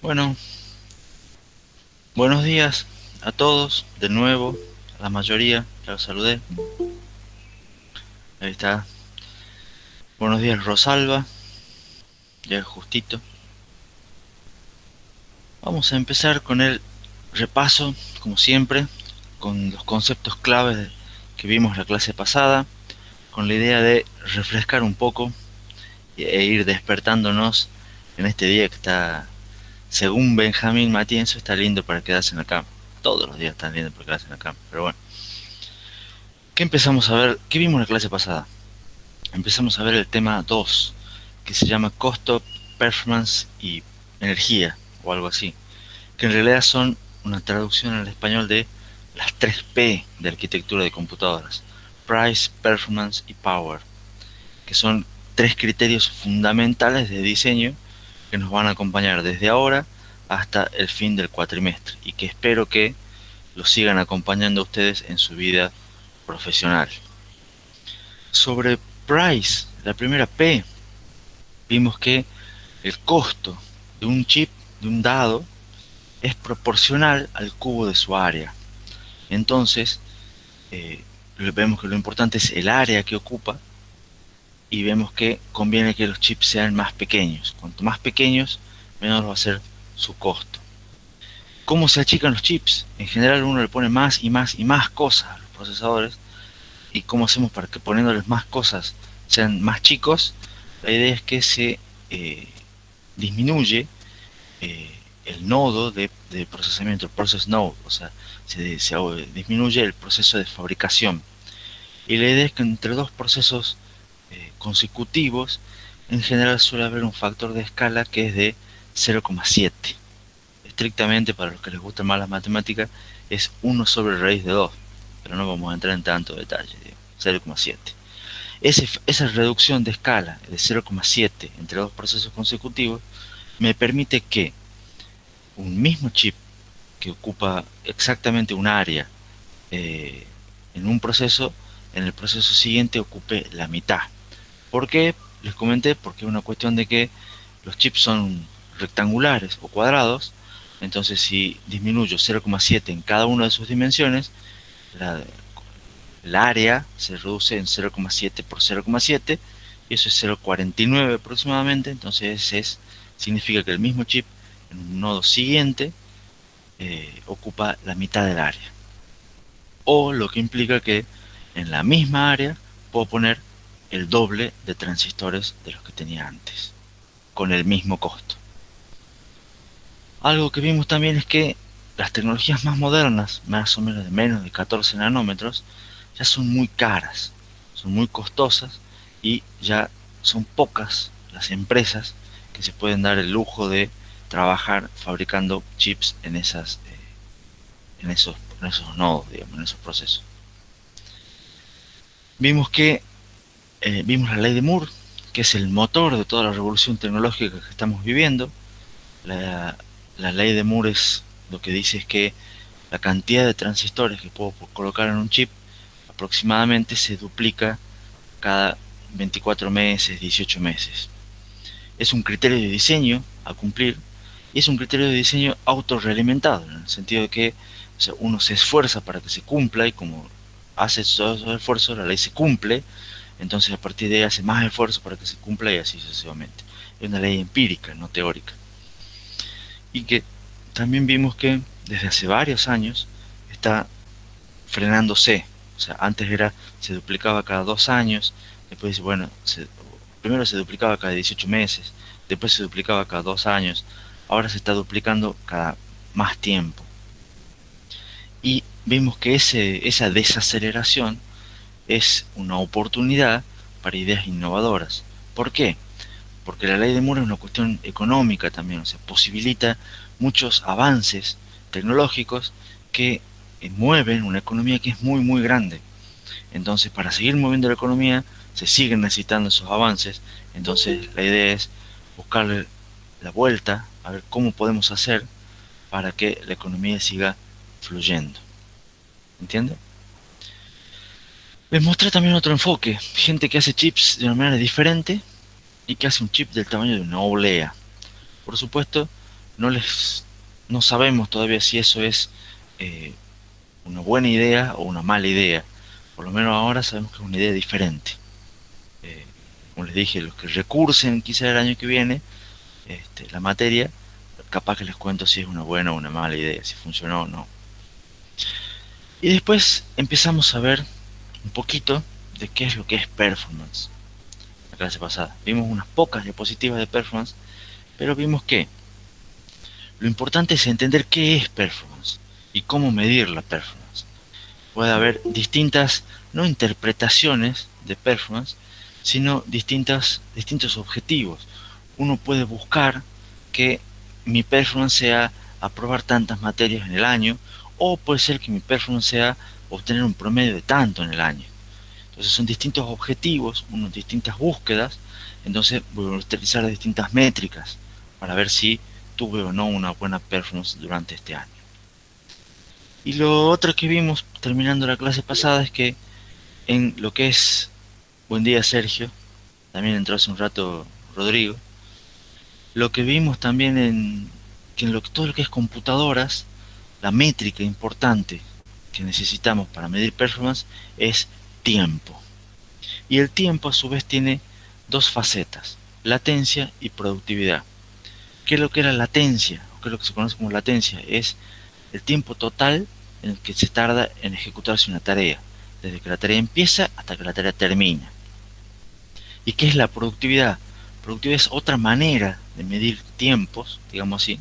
Bueno, buenos días a todos, de nuevo, a la mayoría, ya los saludé. Ahí está. Buenos días, Rosalba, ya justito. Vamos a empezar con el repaso, como siempre, con los conceptos claves que vimos la clase pasada, con la idea de refrescar un poco e ir despertándonos en este día que está, según Benjamín Matienzo, está lindo para quedarse en la cama. Todos los días están lindos para quedarse en la cama, pero bueno. ¿Qué empezamos a ver? ¿Qué vimos la clase pasada? Empezamos a ver el tema 2, que se llama costo, performance y energía, o algo así, que en realidad son una traducción al español de las 3 P de arquitectura de computadoras: Price, Performance y Power, que son tres criterios fundamentales de diseño que nos van a acompañar desde ahora hasta el fin del cuatrimestre y que espero que los sigan acompañando a ustedes en su vida profesional. Sobre Price, la primera P, vimos que el costo de un chip, de un dado, es proporcional al cubo de su área. Entonces, eh, vemos que lo importante es el área que ocupa y vemos que conviene que los chips sean más pequeños. Cuanto más pequeños, menor va a ser su costo. ¿Cómo se achican los chips? En general uno le pone más y más y más cosas a los procesadores. ¿Y cómo hacemos para que poniéndoles más cosas sean más chicos? La idea es que se disminuye eh, el nodo de procesamiento, el process node, o sea, se disminuye el proceso de fabricación. Y la idea es que entre dos procesos consecutivos, en general suele haber un factor de escala que es de 0,7. Estrictamente, para los que les gustan más las matemáticas, es 1 sobre raíz de 2, pero no vamos a entrar en tanto detalle, 0,7. Esa reducción de escala de 0,7 entre dos procesos consecutivos me permite que un mismo chip que ocupa exactamente un área eh, en un proceso, en el proceso siguiente ocupe la mitad. ¿Por qué? Les comenté, porque es una cuestión de que los chips son rectangulares o cuadrados, entonces si disminuyo 0,7 en cada una de sus dimensiones, la, el área se reduce en 0,7 por 0,7 y eso es 0,49 aproximadamente, entonces significa que el mismo chip en un nodo siguiente ocupa la mitad del área. O lo que implica que en la misma área puedo poner el doble de transistores de los que tenía antes, con el mismo costo. Algo que vimos también es que las tecnologías más modernas, más o menos de menos de 14 nanómetros, ya son muy caras, son muy costosas y ya son pocas las empresas que se pueden dar el lujo de trabajar fabricando chips en esos nodos, digamos, en esos procesos. Vimos que vimos la ley de Moore, que es el motor de toda la revolución tecnológica que estamos viviendo. La, la ley de Moore es lo que dice es que la cantidad de transistores que puedo colocar en un chip aproximadamente se duplica cada 24 meses, 18 meses. Es un criterio de diseño a cumplir y es un criterio de diseño autorrealimentado, en el sentido de que, o sea, uno se esfuerza para que se cumpla y como hace todos esos esfuerzos, la ley se cumple, entonces a partir de ahí hace más esfuerzo para que se cumpla y así sucesivamente. Es una ley empírica, no teórica. Y que también vimos que desde hace varios años está frenándose. O sea, antes se duplicaba cada 2 años, después, bueno, primero se duplicaba cada 18 meses, después se duplicaba cada 2 años, ahora se está duplicando cada más tiempo. Y vimos que esa desaceleración es una oportunidad para ideas innovadoras. ¿Por qué? Porque la ley de Moore es una cuestión económica también, o sea, posibilita muchos avances tecnológicos que mueven una economía que es muy muy grande. Entonces, para seguir moviendo la economía, se siguen necesitando esos avances. Entonces, la idea es buscarle la vuelta, a ver cómo podemos hacer para que la economía siga fluyendo. ¿Entiende? Les mostré también otro enfoque, gente que hace chips de una manera diferente, y que hace un chip del tamaño de una oblea. Por supuesto, no les, no sabemos todavía si eso es eh, una buena idea o una mala idea. Por lo menos ahora sabemos que es una idea diferente. Eh, Como les dije, los que recursen quizá el año que viene la materia, capaz que les cuento si es una buena o una mala idea, si funcionó o no. Y después empezamos a ver un poquito de qué es lo que es performance. La clase pasada vimos unas pocas diapositivas de performance, pero vimos que lo importante es entender qué es performance y cómo medir la performance. Puede haber distintas, no interpretaciones de performance, sino distintos objetivos. Uno puede buscar que mi performance sea aprobar tantas materias en el año, o puede ser que mi performance sea obtener un promedio de tanto en el año. Entonces son distintos objetivos, unas distintas búsquedas, entonces voy a utilizar distintas métricas para ver si tuve o no una buena performance durante este año. Y lo otro que vimos terminando la clase pasada es que en lo que es, buen día Sergio, también entró hace un rato Rodrigo, lo que vimos también en que todo lo que es computadoras, la métrica importante que necesitamos para medir performance es tiempo. Y el tiempo a su vez tiene dos facetas, latencia y productividad. ¿Qué es lo que es la latencia? ¿O qué es lo que se conoce como latencia? Es el tiempo total en el que se tarda en ejecutarse una tarea, desde que la tarea empieza hasta que la tarea termina. ¿Y qué es la productividad? Productividad es otra manera de medir tiempos, digamos así,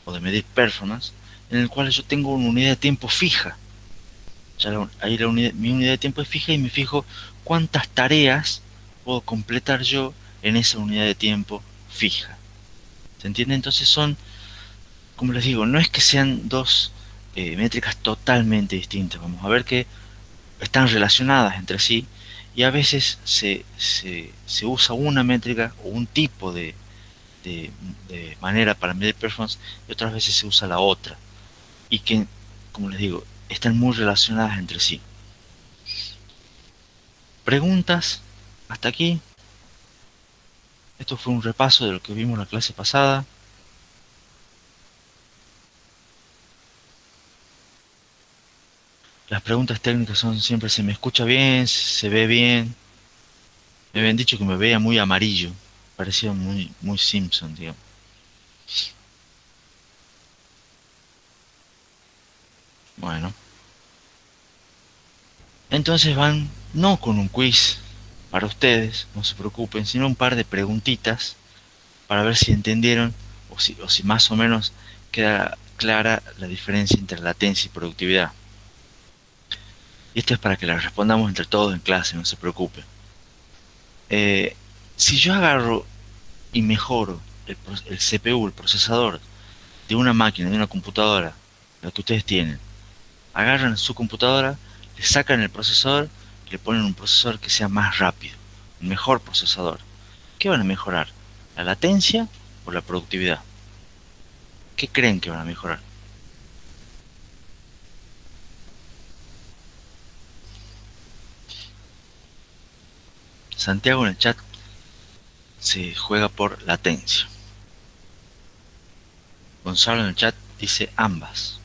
o de medir performance, en el cual yo tengo una unidad de tiempo fija. Ya ahí mi unidad de tiempo es fija y me fijo cuántas tareas puedo completar yo en esa unidad de tiempo fija. ¿Se entiende? Entonces son, como les digo, no es que sean dos métricas totalmente distintas. Vamos a ver que están relacionadas entre sí y a veces se usa una métrica o un tipo de, de manera para medir performance y otras veces se usa la otra. Y que, como les digo, están muy relacionadas entre sí. ¿Preguntas? Hasta aquí. Esto fue un repaso de lo que vimos la clase pasada. Las preguntas técnicas son siempre: ¿se me escucha bien? ¿Se ve bien? Me habían dicho que me veía muy amarillo. Parecía muy Simpson, digamos. Bueno, entonces van no con un quiz para ustedes, no se preocupen, sino un par de preguntitas para ver si entendieron o si más o menos queda clara la diferencia entre latencia y productividad. Y esto es para que la respondamos entre todos en clase, no se preocupen. Eh, si yo agarro y mejoro el CPU, el procesador de una máquina, de una computadora, la que ustedes tienen, agarran su computadora, le sacan el procesador y le ponen un procesador que sea más rápido, un mejor procesador. ¿Qué van a mejorar? ¿La latencia o la productividad? ¿Qué creen que van a mejorar? Santiago en el chat se juega por latencia. Gonzalo en el chat dice ambas.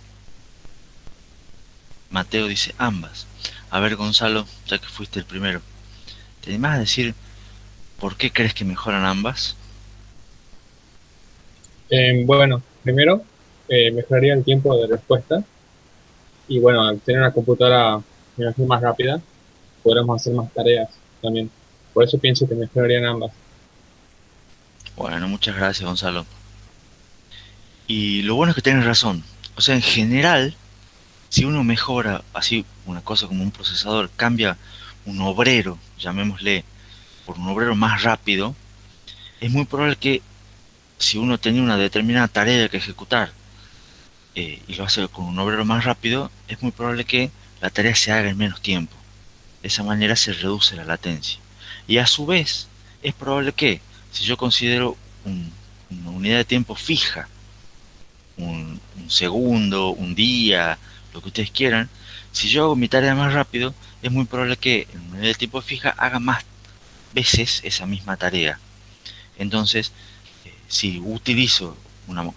Mateo dice ambas. A ver, Gonzalo, ya que fuiste el primero, ¿te animás a decir por qué crees que mejoran ambas? Bueno, primero mejoraría el tiempo de respuesta y bueno, al tener una computadora me imagino, más rápida, podremos hacer más tareas también. Por eso pienso que mejorarían ambas. Bueno, muchas gracias, Gonzalo. Y lo bueno es que tienes razón. O sea, en general, si uno mejora así una cosa como un procesador, cambia un obrero, llamémosle, por un obrero más rápido, es muy probable que si uno tenía una determinada tarea que ejecutar y lo hace con un obrero más rápido, es muy probable que la tarea se haga en menos tiempo. De esa manera se reduce la latencia. Y a su vez, es probable que, si yo considero una unidad de tiempo fija, un segundo, un día, lo que ustedes quieran, si yo hago mi tarea más rápido, es muy probable que en una unidad de tiempo fija haga más veces esa misma tarea. Entonces, si utilizo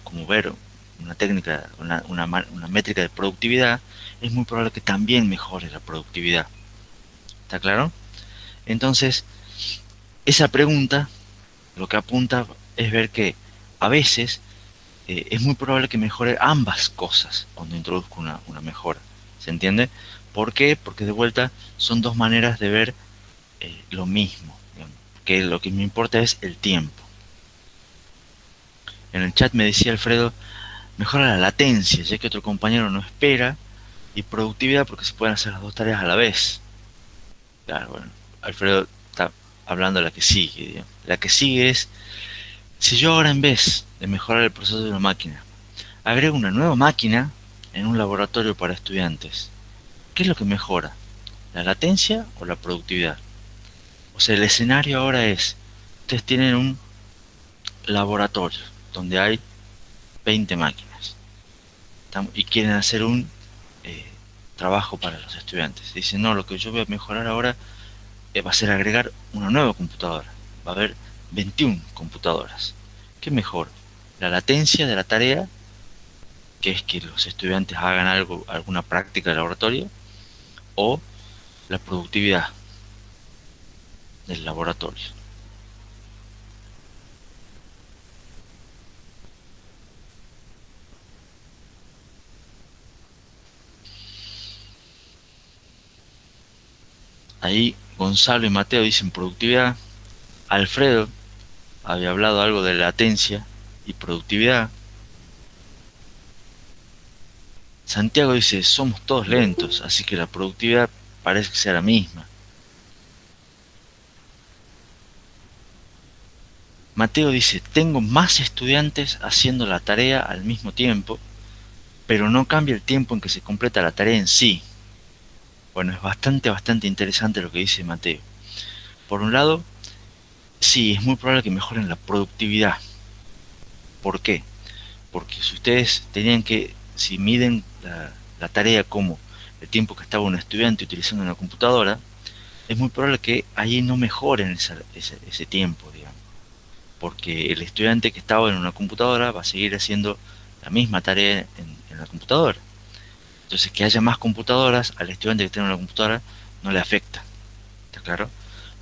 como ver una técnica, una métrica de productividad, es muy probable que también mejore la productividad. ¿Está claro? Entonces, esa pregunta lo que apunta es ver que a veces es muy probable que mejore ambas cosas cuando introduzco una mejora. ¿Se entiende? ¿Por qué? Porque de vuelta son dos maneras de ver lo mismo. Digamos, que lo que me importa es el tiempo. En el chat me decía Alfredo, mejora la latencia, ya que otro compañero no espera, y productividad porque se pueden hacer las dos tareas a la vez. Claro, bueno, Alfredo está hablando de la que sigue. Digamos. La que sigue es, si yo ahora en vez de mejorar el proceso de una máquina, agrego una nueva máquina en un laboratorio para estudiantes, ¿qué es lo que mejora? ¿La latencia o la productividad? O sea, el escenario ahora es, ustedes tienen un laboratorio donde hay 20 máquinas y quieren hacer un eh, trabajo para los estudiantes. Dicen, no, lo que yo voy a mejorar ahora va a ser agregar una nueva computadora. Va a haber 21 computadoras. ¿Qué mejor? La latencia de la tarea, que es que los estudiantes hagan algo, alguna práctica de laboratorio, o la productividad del laboratorio. Ahí Gonzalo y Mateo dicen productividad. Alfredo había hablado algo de latencia y productividad. Santiago dice, somos todos lentos, así que la productividad parece que sea la misma. Mateo dice, tengo más estudiantes haciendo la tarea al mismo tiempo, pero no cambia el tiempo en que se completa la tarea en sí. Bueno, es bastante interesante lo que dice Mateo. Por un lado, sí, es muy probable que mejoren la productividad. ¿Por qué? Porque si ustedes tenían que, si miden la tarea como el tiempo que estaba un estudiante utilizando una computadora, es muy probable que ahí no mejoren ese tiempo, digamos. Porque el estudiante que estaba en una computadora va a seguir haciendo la misma tarea en la computadora. Entonces, que haya más computadoras, al estudiante que tiene una computadora no le afecta, ¿está claro?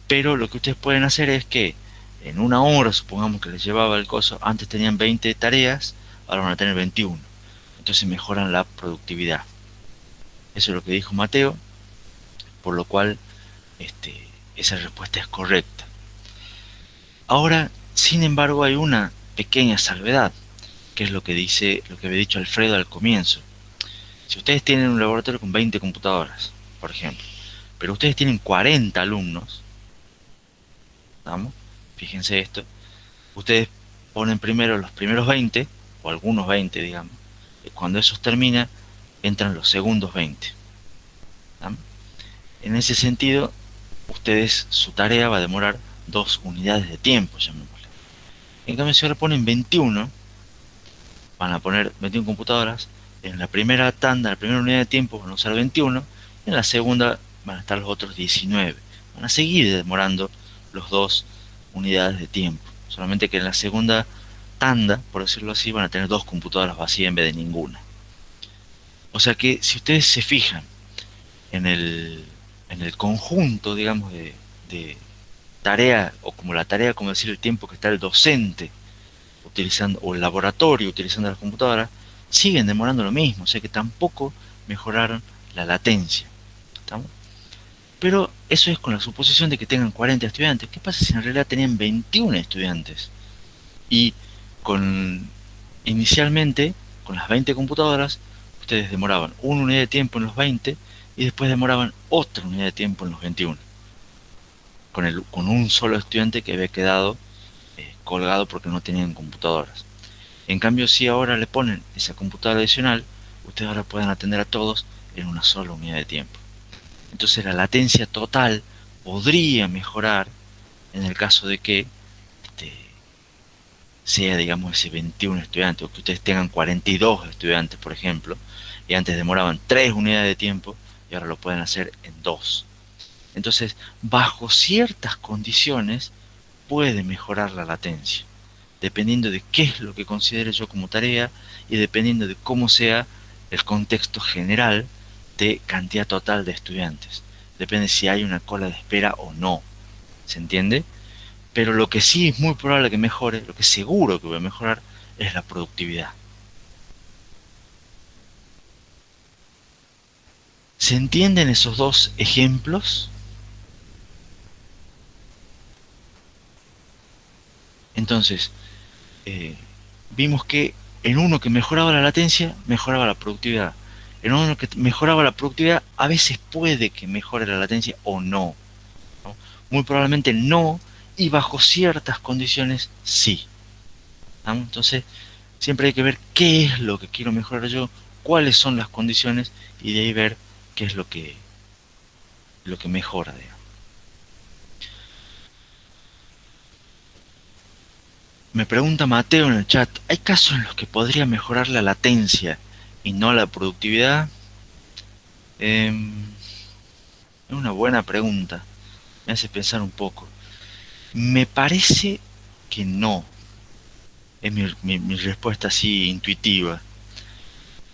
Pero lo que ustedes pueden hacer es que en una hora, supongamos que les llevaba el coso, antes tenían 20 tareas, ahora van a tener 21. Entonces mejoran la productividad. Eso es lo que dijo Mateo, por lo cual esa respuesta es correcta. Ahora, sin embargo, hay una pequeña salvedad, que es lo que dice, lo que había dicho Alfredo al comienzo. Si ustedes tienen un laboratorio con 20 computadoras, por ejemplo, pero ustedes tienen 40 alumnos, ¿vamos? Fíjense esto, ustedes ponen primero los primeros 20, o algunos 20, digamos, y cuando esos terminan, entran los segundos 20. ¿Vamos? En ese sentido, ustedes, su tarea va a demorar 2 unidades de tiempo, llamémosle. En cambio, si ahora ponen 21, van a poner 21 computadoras, en la primera tanda, la primera unidad de tiempo van a usar 21, y en la segunda van a estar los otros 19. Van a seguir demorando los 2 unidades de tiempo. Solamente que en la segunda tanda, por decirlo así, van a tener 2 computadoras vacías en vez de ninguna. O sea que si ustedes se fijan en el conjunto, digamos, de tarea, o como la tarea, como decir, el tiempo que está el docente utilizando, o el laboratorio utilizando las computadoras, siguen demorando lo mismo, o sea que tampoco mejoraron la latencia. ¿Estamos? Pero eso es con la suposición de que tengan 40 estudiantes. ¿Qué pasa si en realidad tenían 21 estudiantes? Y con inicialmente, con las 20 computadoras, ustedes demoraban una unidad de tiempo en los 20 y después demoraban otra unidad de tiempo en los 21, con un solo estudiante que había quedado colgado porque no tenían computadoras. En cambio, si ahora le ponen esa computadora adicional, ustedes ahora pueden atender a todos en una sola unidad de tiempo. Entonces la latencia total podría mejorar en el caso de que este, sea, digamos, ese 21 estudiantes, o que ustedes tengan 42 estudiantes, por ejemplo, y antes demoraban 3 unidades de tiempo y ahora lo pueden hacer en 2. Entonces, bajo ciertas condiciones, puede mejorar la latencia, dependiendo de qué es lo que considere yo como tarea y dependiendo de cómo sea el contexto general de cantidad total de estudiantes. Depende si hay una cola de espera o no. ¿Se entiende? Pero lo que sí es muy probable que mejore, lo que seguro que va a mejorar, es la productividad. ¿Se entienden esos dos ejemplos? Entonces, eh, vimos que en uno que mejoraba la latencia, mejoraba la productividad. En uno que mejoraba la productividad, a veces puede que mejore la latencia o no, ¿no? Muy probablemente no, y bajo ciertas condiciones sí, ¿no? Entonces, siempre hay que ver qué es lo que quiero mejorar yo, cuáles son las condiciones, y de ahí ver qué es lo que mejora, digamos. Me pregunta Mateo en el chat, ¿hay casos en los que podría mejorar la latencia y no la productividad? Eh, es una buena pregunta, me hace pensar un poco. Me parece que no, es mi respuesta así intuitiva.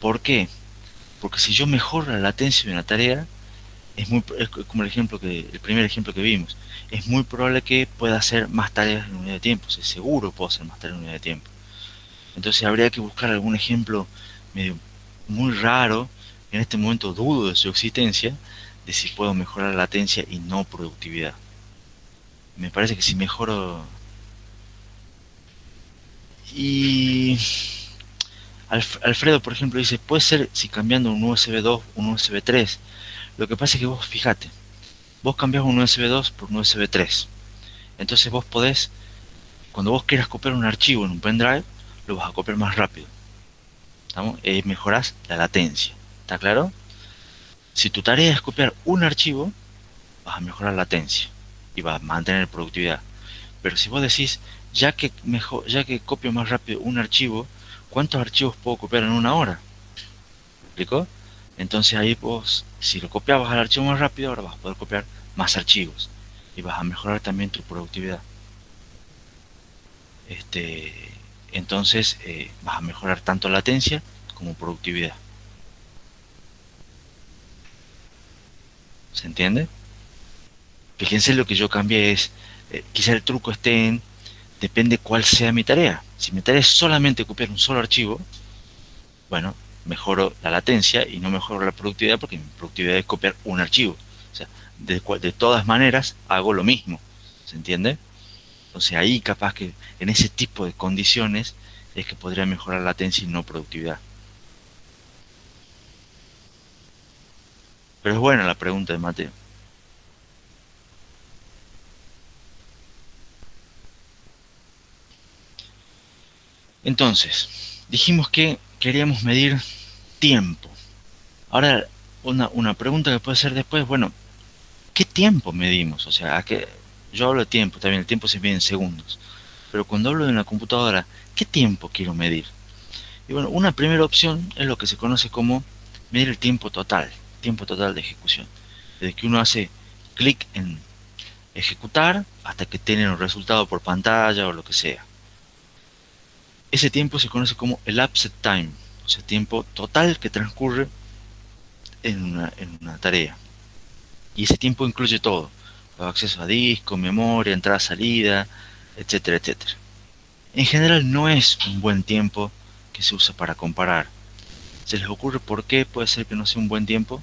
¿Por qué? Porque si yo mejoro la latencia de una tarea, es como el primer ejemplo que vimos. Es muy probable que pueda hacer más tareas en unidad de tiempo. O sea, seguro puedo hacer más tareas en unidad de tiempo. Entonces habría que buscar algún ejemplo medio muy raro. En este momento dudo de su existencia, de si puedo mejorar la latencia y no productividad. Me parece que si mejoro... Y Alfredo, por ejemplo, dice, puede ser si cambiando un USB 2, un USB 3. Lo que pasa es que vos, fíjate, vos cambiás un USB 2 por un USB 3. Entonces vos podés, cuando vos quieras copiar un archivo en un pendrive, lo vas a copiar más rápido. ¿Estamos? Mejorás la latencia. ¿Está claro? Si tu tarea es copiar un archivo, vas a mejorar la latencia y vas a mantener productividad. Pero si vos decís, ya que copio más rápido un archivo, ¿cuántos archivos puedo copiar en una hora? ¿Me explico? Entonces ahí vos, si lo copiabas al archivo más rápido, ahora vas a poder copiar más archivos y vas a mejorar también tu productividad. Este, entonces vas a mejorar tanto latencia como productividad. ¿Se entiende? Fíjense lo que yo cambié es, quizá el truco esté en, depende cuál sea mi tarea. Si mi tarea es solamente copiar un solo archivo, bueno, mejoro la latencia y no mejoro la productividad porque mi productividad es copiar un archivo. O sea, de todas maneras hago lo mismo. ¿Se entiende? Entonces ahí capaz que en ese tipo de condiciones es que podría mejorar latencia y no productividad. Pero es buena la pregunta de Mateo. Entonces, dijimos que queríamos medir tiempo. Ahora, una pregunta que puede ser después, bueno, ¿qué tiempo medimos? O sea, yo hablo de tiempo, también el tiempo se mide en segundos. Pero cuando hablo de una computadora, ¿qué tiempo quiero medir? Y bueno, una primera opción es lo que se conoce como medir el tiempo total de ejecución. Desde que uno hace clic en ejecutar hasta que tiene un resultado por pantalla o lo que sea. Ese tiempo se conoce como elapsed time, o sea, tiempo total que transcurre en una tarea. Y ese tiempo incluye todo, los accesos a disco, memoria, entrada, salida, etcétera, etcétera. En general no es un buen tiempo que se usa para comparar. ¿Se les ocurre por qué puede ser que no sea un buen tiempo?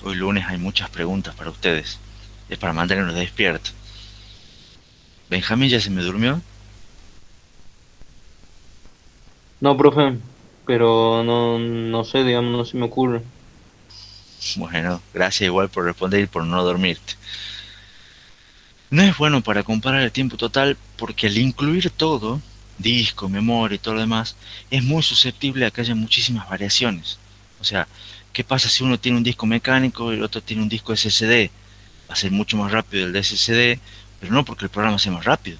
Hoy lunes hay muchas preguntas para ustedes. Es para mantenernos despiertos. Benjamín ya se me durmió. No, profe, pero no sé, digamos, no se me ocurre. Bueno, gracias igual por responder y por no dormirte. No es bueno para comparar el tiempo total porque al incluir todo, disco, memoria y todo lo demás, es muy susceptible a que haya muchísimas variaciones. O sea, ¿qué pasa si uno tiene un disco mecánico y el otro tiene un disco SSD? Va a ser mucho más rápido el de SSD, pero no porque el programa sea más rápido,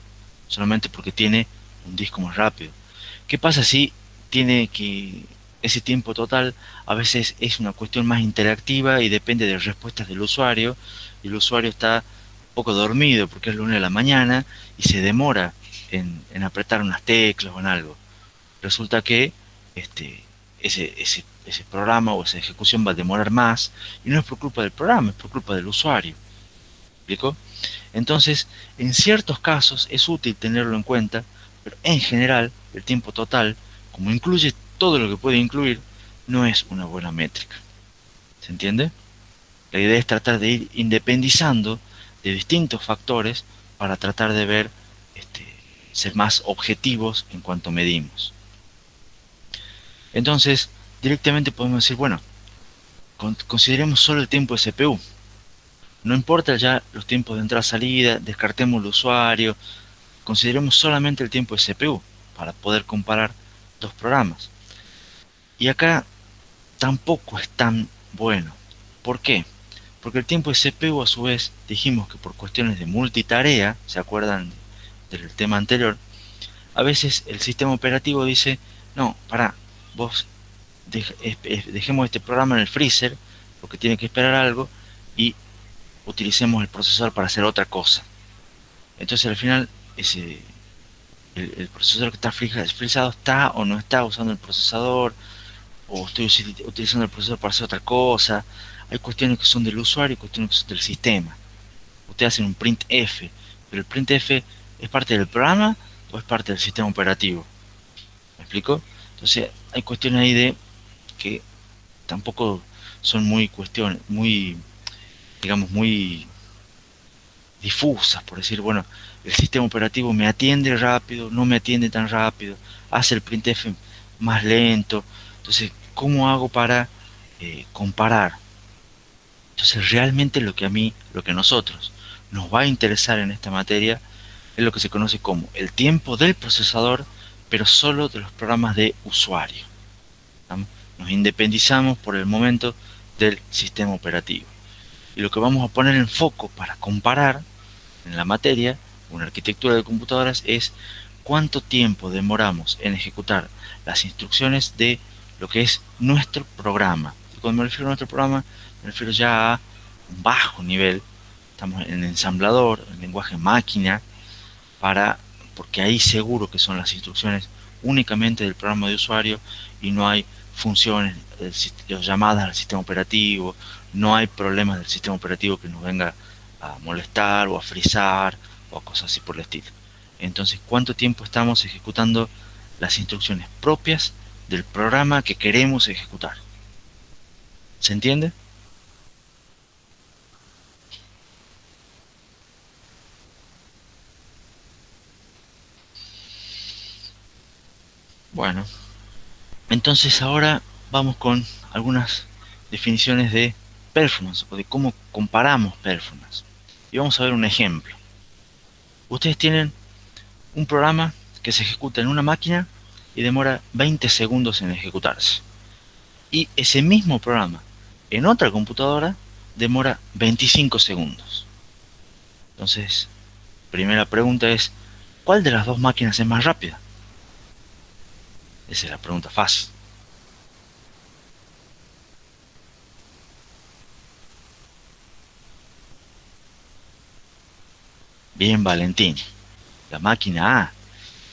solamente porque tiene un disco más rápido. ¿Qué pasa si tiene que ese tiempo total a veces es una cuestión más interactiva y depende de respuestas del usuario, y el usuario está un poco dormido porque es lunes de la mañana y se demora en apretar unas teclas o en algo. Resulta que este, ese programa o esa ejecución va a demorar más, y no es por culpa del programa, es por culpa del usuario. ¿Me explico? Entonces, en ciertos casos es útil tenerlo en cuenta, pero en general el tiempo total, como incluye todo lo que puede incluir, no es una buena métrica. ¿Se entiende? La idea es tratar de ir independizando de distintos factores para tratar de ver, este, ser más objetivos en cuanto medimos. Entonces, directamente podemos decir, bueno, consideremos solo el tiempo de CPU. No importa ya los tiempos de entrada-salida, descartemos el usuario, consideremos solamente el tiempo de CPU para poder comparar dos programas. Y acá tampoco es tan bueno. ¿Por qué? Porque el tiempo de CPU, a su vez, dijimos que por cuestiones de multitarea, ¿se acuerdan del tema anterior? A veces el sistema operativo dice, no, para, vos dejemos este programa en el freezer, porque tiene que esperar algo, y utilicemos el procesador para hacer otra cosa. Entonces al final ese, el procesador que está frisado está o no está usando el procesador, o estoy utilizando el procesador para hacer otra cosa. Hay cuestiones que son del usuario y cuestiones que son del sistema. Ustedes hacen un printf, pero el printf es parte del programa o es parte del sistema operativo. ¿Me explico? Entonces hay cuestiones ahí de que tampoco son muy cuestiones, muy, digamos, muy difusas, por decir, bueno, el sistema operativo me atiende rápido, no me atiende tan rápido, hace el printf más lento. Entonces, ¿cómo hago para comparar? Entonces, realmente lo que a nosotros nos va a interesar en esta materia es lo que se conoce como el tiempo del procesador, pero solo de los programas de usuario. ¿Estamos? Nos independizamos por el momento del sistema operativo. Y lo que vamos a poner en foco para comparar en la materia, una arquitectura de computadoras, es cuánto tiempo demoramos en ejecutar las instrucciones de lo que es nuestro programa. Y cuando me refiero a nuestro programa, me refiero ya a un bajo nivel. Estamos en el ensamblador, en lenguaje máquina, para, porque ahí seguro que son las instrucciones únicamente del programa de usuario y no hay funciones, llamadas al sistema operativo, no hay problemas del sistema operativo que nos venga a molestar o a frizar o a cosas así por el estilo. Entonces, ¿cuánto tiempo estamos ejecutando las instrucciones propias del programa que queremos ejecutar? ¿Se entiende? Bueno, entonces ahora vamos con algunas definiciones de performance o de cómo comparamos performance. Y vamos a ver un ejemplo. Ustedes tienen un programa que se ejecuta en una máquina y demora 20 segundos en ejecutarse. Y ese mismo programa en otra computadora demora 25 segundos. Entonces, primera pregunta es, ¿cuál de las dos máquinas es más rápida? Esa es la pregunta fácil. Bien, Valentín. La máquina A.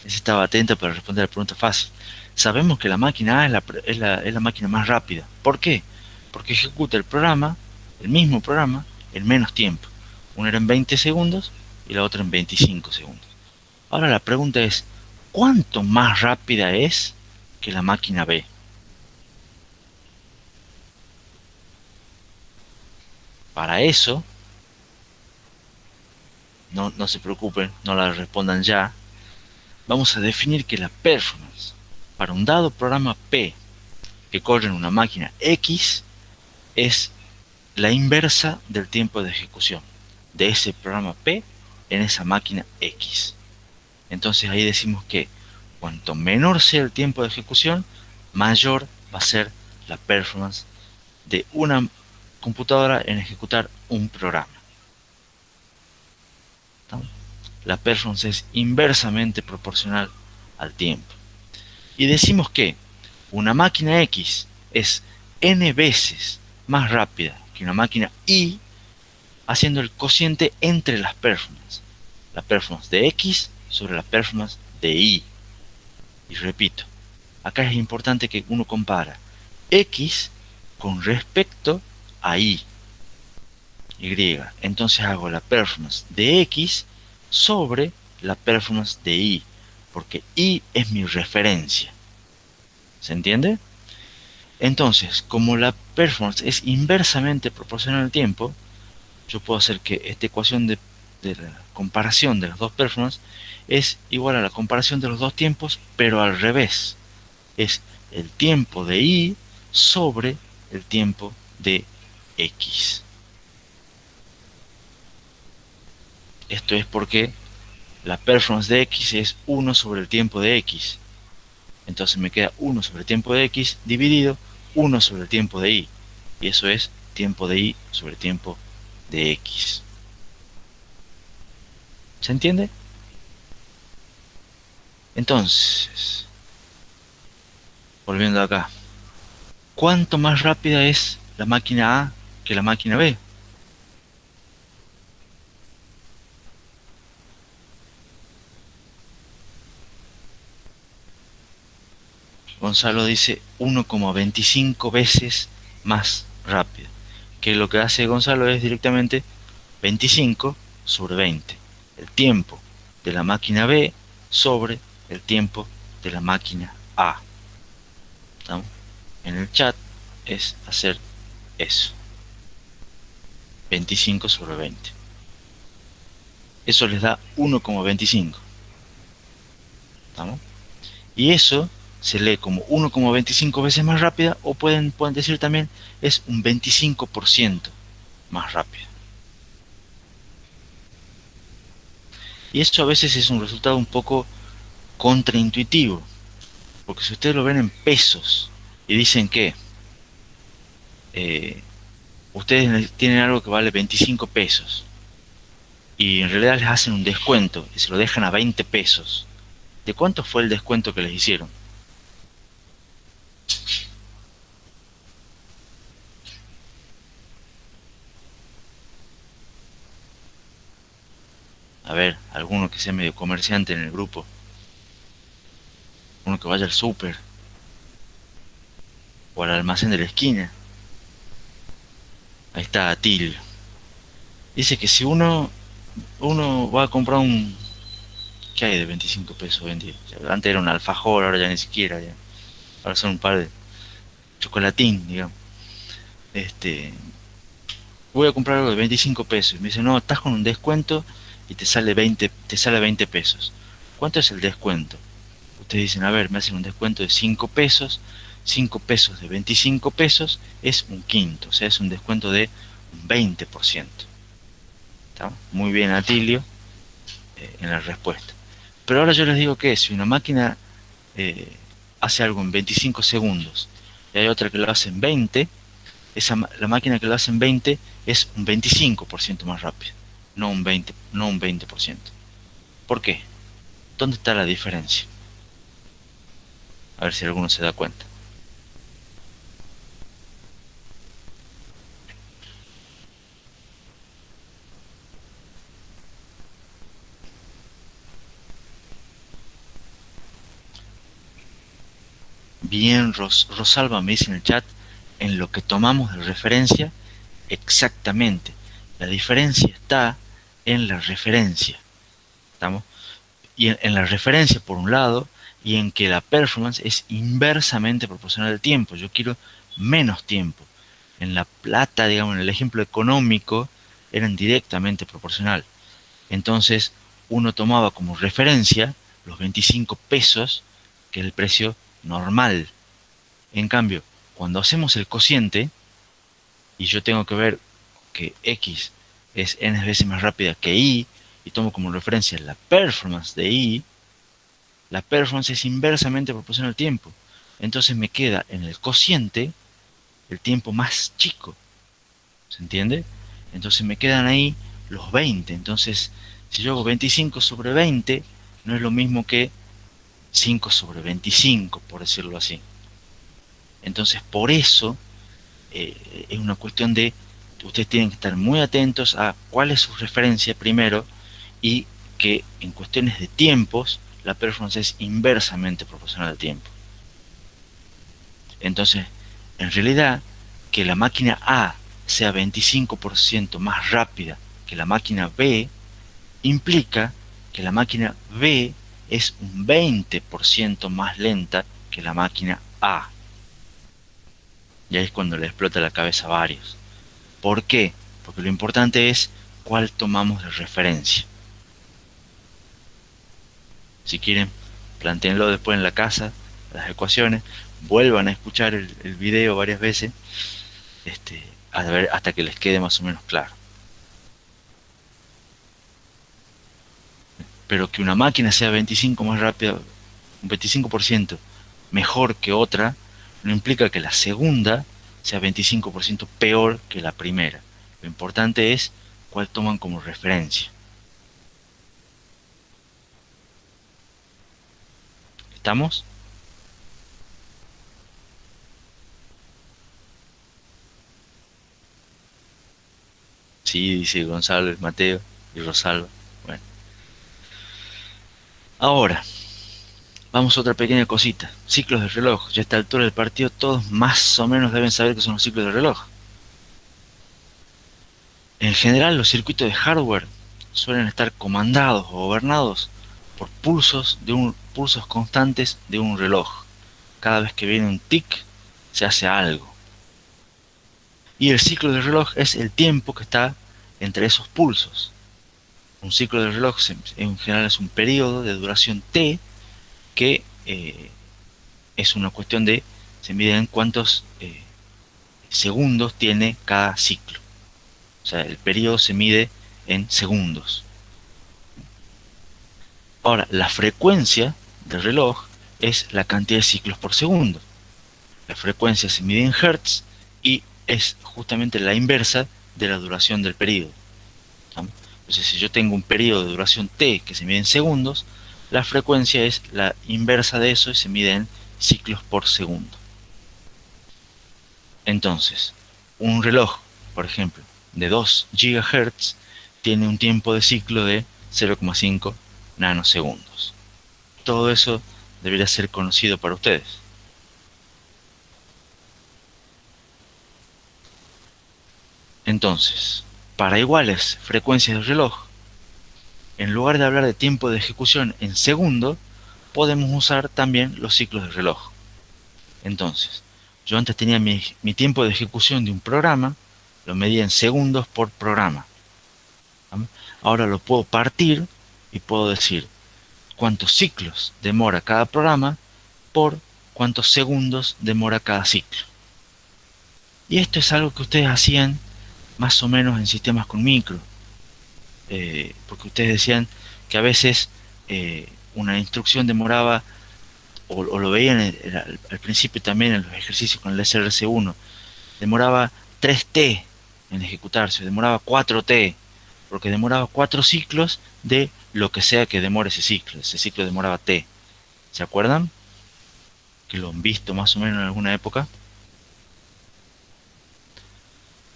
Ese estaba atento para responder la pregunta fácil. Sabemos que la máquina A es la máquina más rápida. ¿Por qué? Porque ejecuta el programa, el mismo programa, en menos tiempo. Una era en 20 segundos y la otra en 25 segundos. Ahora la pregunta es, ¿cuánto más rápida es que la máquina B? Para eso, no se preocupen, no la respondan ya. Vamos a definir que la performance para un dado programa P que corre en una máquina X es la inversa del tiempo de ejecución de ese programa P en esa máquina X. Entonces ahí decimos que cuanto menor sea el tiempo de ejecución, mayor va a ser la performance de una computadora en ejecutar un programa. ¿No? La performance es inversamente proporcional al tiempo. Y decimos que una máquina X es n veces más rápida que una máquina Y haciendo el cociente entre las performances. La performance de X sobre la performance de Y. Y repito, acá es importante que uno compara X con respecto a Y. Entonces hago la performance de X sobre la performance de Y, porque Y es mi referencia. ¿Se entiende? Entonces, como la performance es inversamente proporcional al tiempo, yo puedo hacer que esta ecuación de la comparación de las dos performances es igual a la comparación de los dos tiempos, pero al revés. Es el tiempo de Y sobre el tiempo de X. Esto es porque la performance de X es 1 sobre el tiempo de X. Entonces me queda 1 sobre el tiempo de X dividido 1 sobre el tiempo de Y. Y eso es tiempo de Y sobre tiempo de X. ¿Se entiende? Entonces, volviendo acá. ¿Cuánto más rápida es la máquina A que la máquina B? Gonzalo dice 1,25 veces más rápido. Que lo que hace Gonzalo es directamente 25 sobre 20. El tiempo de la máquina B sobre el tiempo de la máquina A. ¿Estamos? En el chat es hacer eso. 25 sobre 20. Eso les da 1,25. ¿Estamos? Y eso se lee como 1,25 veces más rápida, o pueden decir también es un 25% más rápido. Y eso a veces es un resultado un poco contraintuitivo, porque si ustedes lo ven en pesos y dicen que eh, ustedes tienen algo que vale 25 pesos y en realidad les hacen un descuento y se lo dejan a 20 pesos, ¿de cuánto fue el descuento que les hicieron? A ver, alguno que sea medio comerciante en el grupo, uno que vaya al súper o al almacén de la esquina. Ahí está Atil. Dice que si uno va a comprar un... ¿Qué hay de 25 pesos hoy en día? Antes era un alfajor, ahora ya ni siquiera. Ya. Ahora son un par de chocolatín, digamos. Este, voy a comprar algo de 25 pesos. Y me dice, no, estás con un descuento y te sale 20 pesos. ¿Cuánto es el descuento? Ustedes dicen, a ver, me hacen un descuento de 5 pesos. 5 pesos de 25 pesos es un quinto, o sea, es un descuento de un 20%. ¿Está? Muy bien, Atilio, en la respuesta. Pero ahora yo les digo que si una máquina eh, hace algo en 25 segundos y hay otra que lo hace en 20, la máquina que lo hace en 20 es un 25% más rápido, no un 20%. No un 20%. ¿Por qué? ¿Dónde está la diferencia? A ver si alguno se da cuenta. Bien, Rosalba me dice en el chat, en lo que tomamos de referencia, exactamente. La diferencia está en la referencia. ¿Estamos? Y en la referencia por un lado, y en que la performance es inversamente proporcional al tiempo. Yo quiero menos tiempo. En la plata, digamos, en el ejemplo económico, eran directamente proporcional. Entonces, uno tomaba como referencia los 25 pesos, que es el precio normal. En cambio, cuando hacemos el cociente, y yo tengo que ver que X es n veces más rápida que Y, y tomo como referencia la performance de Y, la performance es inversamente proporcional al tiempo. Entonces me queda en el cociente el tiempo más chico. ¿Se entiende? Entonces me quedan ahí los 20. Entonces, si yo hago 25 sobre 20, no es lo mismo que 5 sobre 25, por decirlo así. Entonces, por eso es una cuestión de ustedes tienen que estar muy atentos a cuál es su referencia primero y que en cuestiones de tiempos la performance es inversamente proporcional al tiempo. Entonces, en realidad, que la máquina A sea 25% más rápida que la máquina B implica que la máquina B es un 20% más lenta que la máquina A. Y ahí es cuando le explota la cabeza a varios. ¿Por qué? Porque lo importante es cuál tomamos de referencia. Si quieren, planteenlo después en la casa, las ecuaciones, vuelvan a escuchar el video varias veces, a ver, hasta que les quede más o menos claro. Pero que una máquina sea 25 más rápida, un 25% mejor que otra, no implica que la segunda sea 25% peor que la primera. Lo importante es cuál toman como referencia. ¿Estamos? Sí, dice Gonzalo, Mateo y Rosalba. Bueno, ahora, vamos a otra pequeña cosita. Ciclos de reloj. Ya a esta altura del partido todos más o menos deben saber qué son los ciclos de reloj. En general, los circuitos de hardware suelen estar comandados o gobernados por pulsos constantes de un reloj. Cada vez que viene un tic, se hace algo. Y el ciclo del reloj es el tiempo que está entre esos pulsos. Un ciclo de reloj en general es un periodo de duración T que es una cuestión de, se mide en cuántos segundos tiene cada ciclo. O sea, el periodo se mide en segundos. Ahora, la frecuencia del reloj es la cantidad de ciclos por segundo. La frecuencia se mide en hertz y es justamente la inversa de la duración del periodo. Entonces, si yo tengo un periodo de duración t que se mide en segundos, la frecuencia es la inversa de eso y se mide en ciclos por segundo. Entonces, un reloj, por ejemplo, de 2 GHz tiene un tiempo de ciclo de 0,5 nanosegundos. Todo eso debería ser conocido para ustedes. Entonces, para iguales frecuencias del reloj, en lugar de hablar de tiempo de ejecución en segundo, podemos usar también los ciclos del reloj. Entonces, yo antes tenía mi tiempo de ejecución de un programa, lo medía en segundos por programa. ¿Sí? Ahora lo puedo partir y puedo decir cuántos ciclos demora cada programa por cuántos segundos demora cada ciclo. Y esto es algo que ustedes hacían más o menos en sistemas con micro, porque ustedes decían que a veces una instrucción demoraba, o lo veían al principio también en los ejercicios con el SRC1, demoraba 3T en ejecutarse, demoraba 4T, porque demoraba 4 ciclos de lo que sea que demore ese ciclo demoraba T. ¿Se acuerdan? Que lo han visto más o menos en alguna época.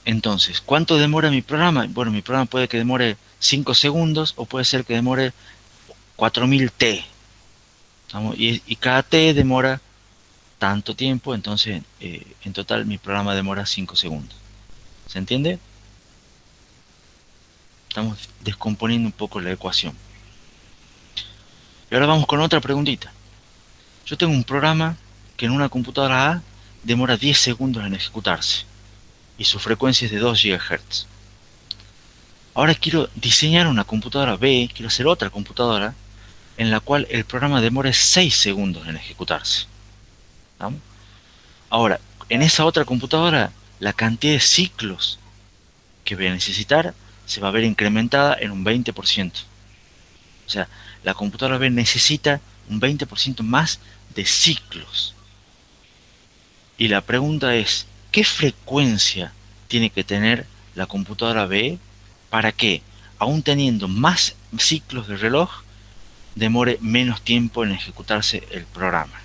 Entonces, ¿cuánto demora mi programa? Bueno, mi programa puede que demore 5 segundos o puede ser que demore 4000 T. Y cada T demora tanto tiempo, entonces en total mi programa demora 5 segundos. ¿Se entiende? Estamos descomponiendo un poco la ecuación. Y ahora vamos con otra preguntita. Yo tengo un programa que en una computadora A demora 10 segundos en ejecutarse y su frecuencia es de 2 GHz. Ahora quiero diseñar una computadora B, quiero hacer otra computadora en la cual el programa demore 6 segundos en ejecutarse. ¿Vamos? Ahora, en esa otra computadora, la cantidad de ciclos que voy a necesitar se va a ver incrementada en un 20%. O sea, la computadora B necesita un 20% más de ciclos. Y la pregunta es, ¿qué frecuencia tiene que tener la computadora B para que, aún teniendo más ciclos de reloj, demore menos tiempo en ejecutarse el programa?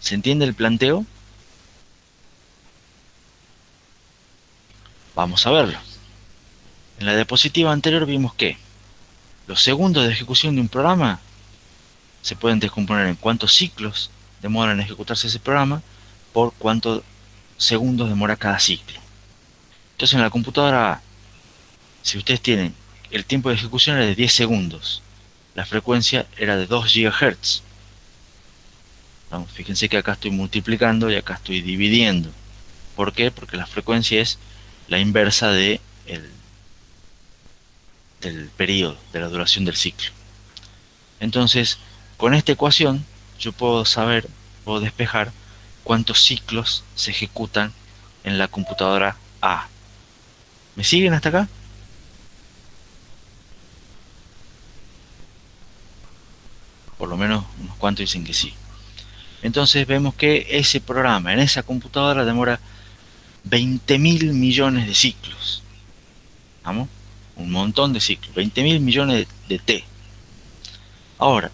¿Se entiende el planteo? Vamos a verlo. En la diapositiva anterior vimos que los segundos de ejecución de un programa se pueden descomponer en cuántos ciclos demora en ejecutarse ese programa por cuántos segundos demora cada ciclo. Entonces en la computadora A, si ustedes tienen el tiempo de ejecución era de 10 segundos, la frecuencia era de 2 GHz. ¿No? Fíjense que acá estoy multiplicando y acá estoy dividiendo. ¿Por qué? Porque la frecuencia es la inversa del periodo, de la duración del ciclo. Entonces, con esta ecuación yo puedo despejar cuántos ciclos se ejecutan en la computadora A. ¿Me siguen hasta acá? Por lo menos unos cuantos dicen que sí. Entonces vemos que ese programa en esa computadora demora 20.000 millones de ciclos. ¿Vamos? Un montón de ciclos. 20.000 millones de T. Ahora,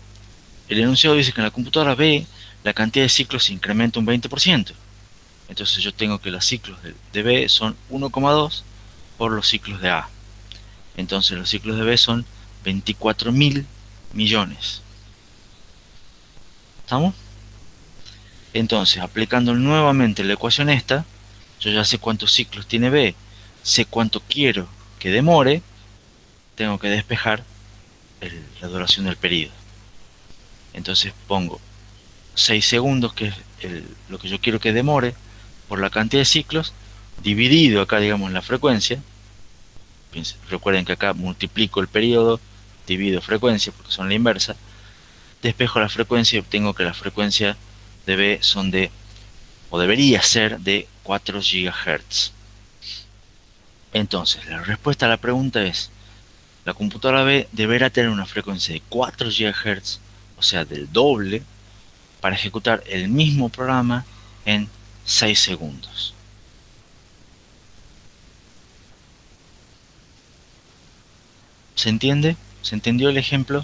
el enunciado dice que en la computadora B la cantidad de ciclos se incrementa un 20%. Entonces yo tengo que los ciclos de B son 1,2 por los ciclos de A. Entonces los ciclos de B son 24.000 millones. ¿Estamos? Entonces, aplicando nuevamente la ecuación esta, yo ya sé cuántos ciclos tiene B, sé cuánto quiero que demore, tengo que despejar la duración del periodo. Entonces pongo 6 segundos, que es lo que yo quiero que demore, por la cantidad de ciclos, dividido acá, digamos, en la frecuencia. Recuerden que acá multiplico el periodo, divido frecuencia, porque son la inversa, despejo la frecuencia y obtengo que la frecuencia de B son o debería ser de 4 GHz. Entonces, la respuesta a la pregunta es, la computadora B deberá tener una frecuencia de 4 GHz, o sea, del doble, para ejecutar el mismo programa en 6 segundos. ¿Se entiende? ¿Se entendió el ejemplo?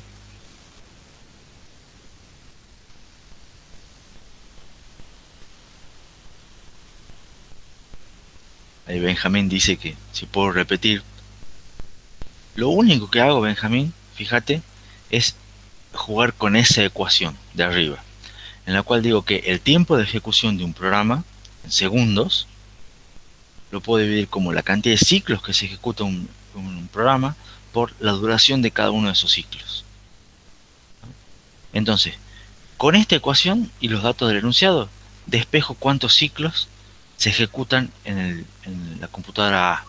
Ahí Benjamín dice que si puedo repetir. Lo único que hago, Benjamín, fíjate, es jugar con esa ecuación de arriba, en la cual digo que el tiempo de ejecución de un programa en segundos lo puedo dividir como la cantidad de ciclos que se ejecuta un programa por la duración de cada uno de esos ciclos. Entonces, con esta ecuación y los datos del enunciado, despejo cuántos ciclos se ejecutan en la computadora A.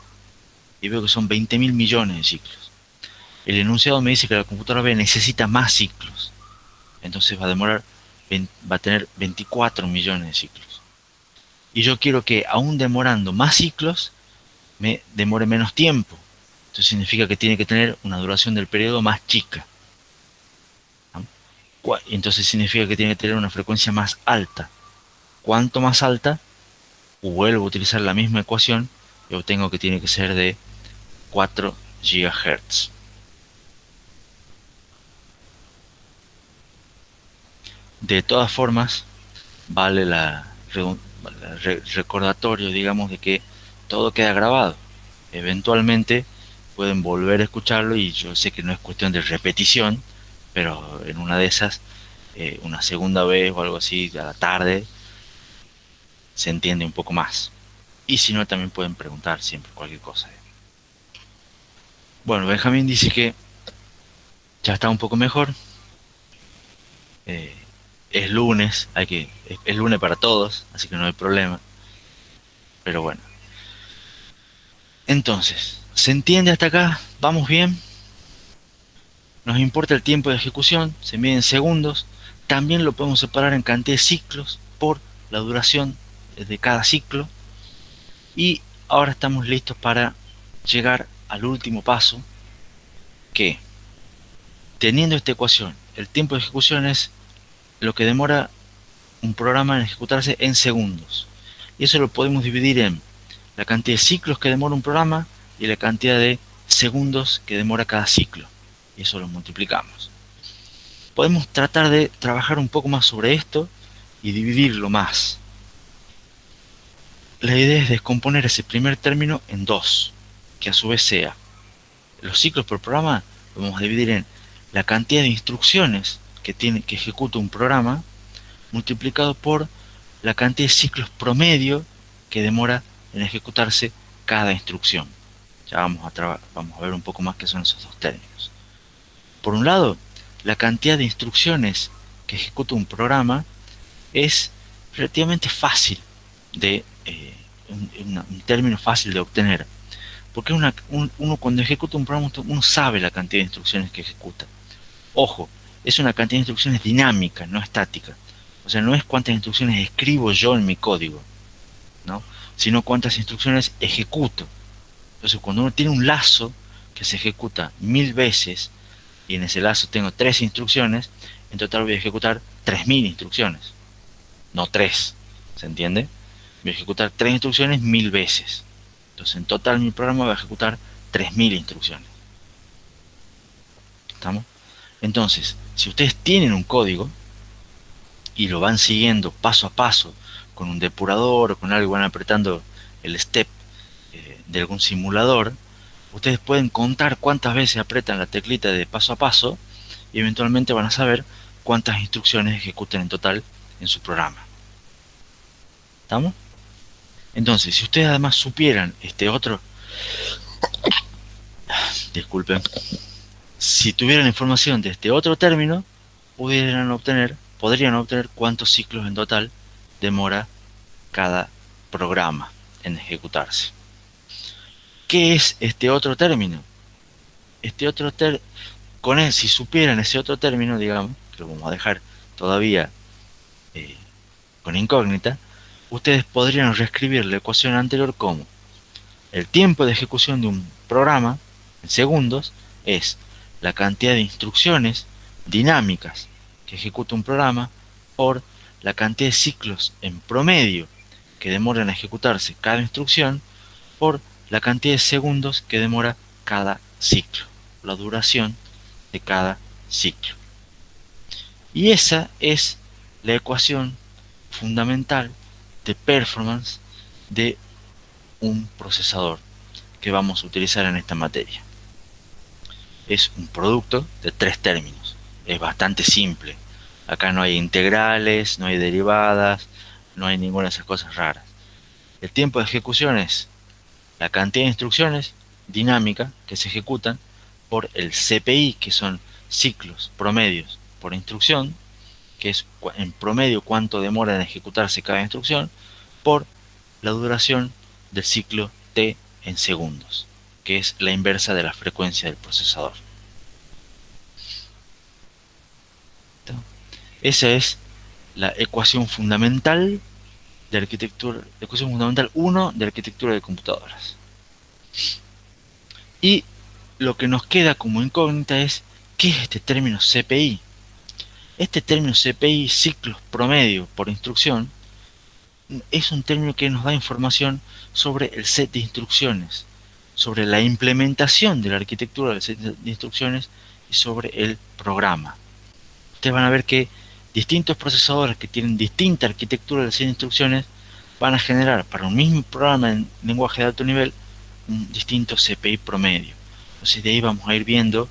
Y veo que son 20.000 millones de ciclos. El enunciado me dice que la computadora B necesita más ciclos. Entonces va a tener 24 millones de ciclos. Y yo quiero que, aún demorando más ciclos, me demore menos tiempo. Esto significa que tiene que tener una duración del periodo más chica. Entonces significa que tiene que tener una frecuencia más alta. Cuanto más alta, vuelvo a utilizar la misma ecuación y obtengo que tiene que ser de 4 GHz. De todas formas, vale recordatorio, digamos, de que todo queda grabado. Eventualmente pueden volver a escucharlo y yo sé que no es cuestión de repetición, pero en una de esas, una segunda vez o algo así, a la tarde, se entiende un poco más. Y si no, también pueden preguntar siempre cualquier cosa. Bueno, Benjamín dice que ya está un poco mejor. Eh, es lunes, es lunes para todos, así que no hay problema. Pero bueno. Entonces, ¿se entiende hasta acá? ¿Vamos bien? Nos importa el tiempo de ejecución, se mide en segundos. También lo podemos separar en cantidad de ciclos por la duración de cada ciclo. Y ahora estamos listos para llegar al último paso, que, teniendo esta ecuación, el tiempo de ejecución es lo que demora un programa en ejecutarse en segundos. Y eso lo podemos dividir en la cantidad de ciclos que demora un programa y la cantidad de segundos que demora cada ciclo. Y eso lo multiplicamos. Podemos tratar de trabajar un poco más sobre esto y dividirlo más. La idea es descomponer ese primer término en dos, que a su vez sea los ciclos por programa. Lo vamos a dividir en la cantidad de instrucciones que ejecuta un programa multiplicado por la cantidad de ciclos promedio que demora en ejecutarse cada instrucción. Ya vamos a ver un poco más qué son esos dos términos. Por un lado, la cantidad de instrucciones que ejecuta un programa es relativamente fácil de un término fácil de obtener, porque uno cuando ejecuta un programa uno sabe la cantidad de instrucciones que ejecuta. Ojo, es una cantidad de instrucciones dinámica, no estática. O sea, no es cuántas instrucciones escribo yo en mi código, ¿no? Sino cuántas instrucciones ejecuto. Entonces, cuando uno tiene un lazo que se ejecuta 1000 veces y en ese lazo tengo 3 instrucciones, en total voy a ejecutar 3000 instrucciones, no 3. ¿Se entiende? Voy a ejecutar 3 instrucciones 1000 veces. Entonces, en total mi programa va a ejecutar 3000 instrucciones. ¿Estamos? Entonces, si ustedes tienen un código y lo van siguiendo paso a paso con un depurador o con algo, van apretando el step de algún simulador, ustedes pueden contar cuántas veces apretan la teclita de paso a paso y eventualmente van a saber cuántas instrucciones ejecutan en total en su programa. ¿Estamos? Entonces, si ustedes además supieran disculpen, si tuvieran información de este otro término, podrían obtener cuántos ciclos en total demora cada programa en ejecutarse. ¿Qué es este otro término? Si supieran ese otro término, digamos, que lo vamos a dejar todavía eh, con incógnita, ustedes podrían reescribir la ecuación anterior como el tiempo de ejecución de un programa en segundos es la cantidad de instrucciones dinámicas que ejecuta un programa por la cantidad de ciclos en promedio que demora en ejecutarse cada instrucción por la cantidad de segundos que demora cada ciclo, la duración de cada ciclo. Y esa es la ecuación fundamental de performance de un procesador que vamos a utilizar en esta materia. Es un producto de 3 términos. Es bastante simple. Acá no hay integrales, no hay derivadas, no hay ninguna de esas cosas raras. El tiempo de ejecución es la cantidad de instrucciones dinámica que se ejecutan por el CPI, que son ciclos promedios por instrucción, que es en promedio cuánto demora en ejecutarse cada instrucción, por la duración del ciclo T en segundos, que es la inversa de la frecuencia del procesador. Esa es la ecuación fundamental de arquitectura, la ecuación fundamental 1 de arquitectura de computadoras. Y lo que nos queda como incógnita es ¿qué es este término CPI? Este término CPI, ciclos promedio por instrucción, es un término que nos da información sobre el set de instrucciones, sobre la implementación de la arquitectura del set de instrucciones y sobre el programa. Ustedes van a ver que distintos procesadores que tienen distinta arquitectura del set de instrucciones van a generar para un mismo programa en lenguaje de alto nivel un distinto CPI promedio. Entonces de ahí vamos a ir viendo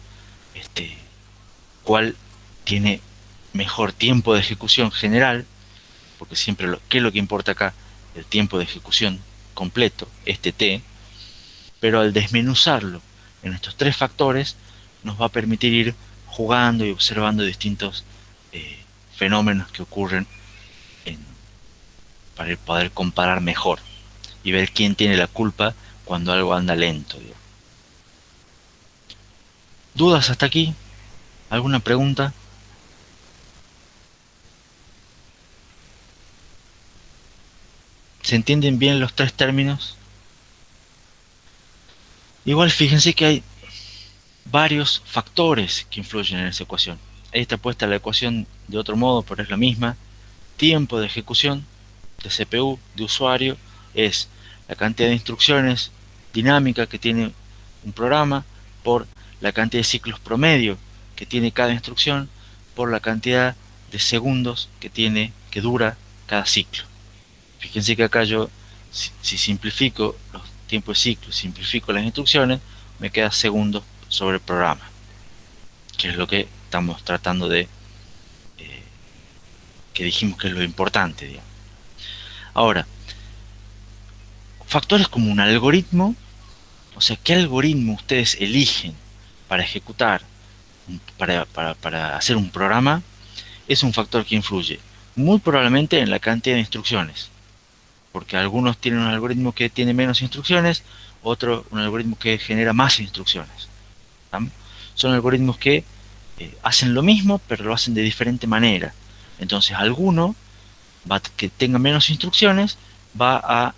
cuál tiene mejor tiempo de ejecución general, porque siempre ¿qué es lo que importa acá? El tiempo de ejecución completo, este T, pero al desmenuzarlo en estos 3 factores nos va a permitir ir jugando y observando distintos fenómenos que ocurren para poder comparar mejor y ver quién tiene la culpa cuando algo anda lento. Digamos. ¿Dudas hasta aquí? ¿Alguna pregunta? ¿Se entienden bien los 3 términos? Igual fíjense que hay varios factores que influyen en esa ecuación. Ahí está puesta la ecuación de otro modo, pero es la misma. Tiempo de ejecución de CPU, de usuario, es la cantidad de instrucciones dinámica que tiene un programa por la cantidad de ciclos promedio que tiene cada instrucción por la cantidad de segundos que dura cada ciclo. Fíjense que acá yo, si simplifico los tiempos de ciclo, simplifico las instrucciones, me queda segundos sobre el programa, que es lo que estamos tratando de, eh, que dijimos que es lo importante, digamos. Ahora, factores como un algoritmo, o sea, ¿qué algoritmo ustedes eligen para ejecutar, para hacer un programa? Es un factor que influye muy probablemente en la cantidad de instrucciones, porque algunos tienen un algoritmo que tiene menos instrucciones, otro un algoritmo que genera más instrucciones. ¿Tam? Son algoritmos que hacen lo mismo, pero lo hacen de diferente manera. Entonces, alguno que tenga menos instrucciones va a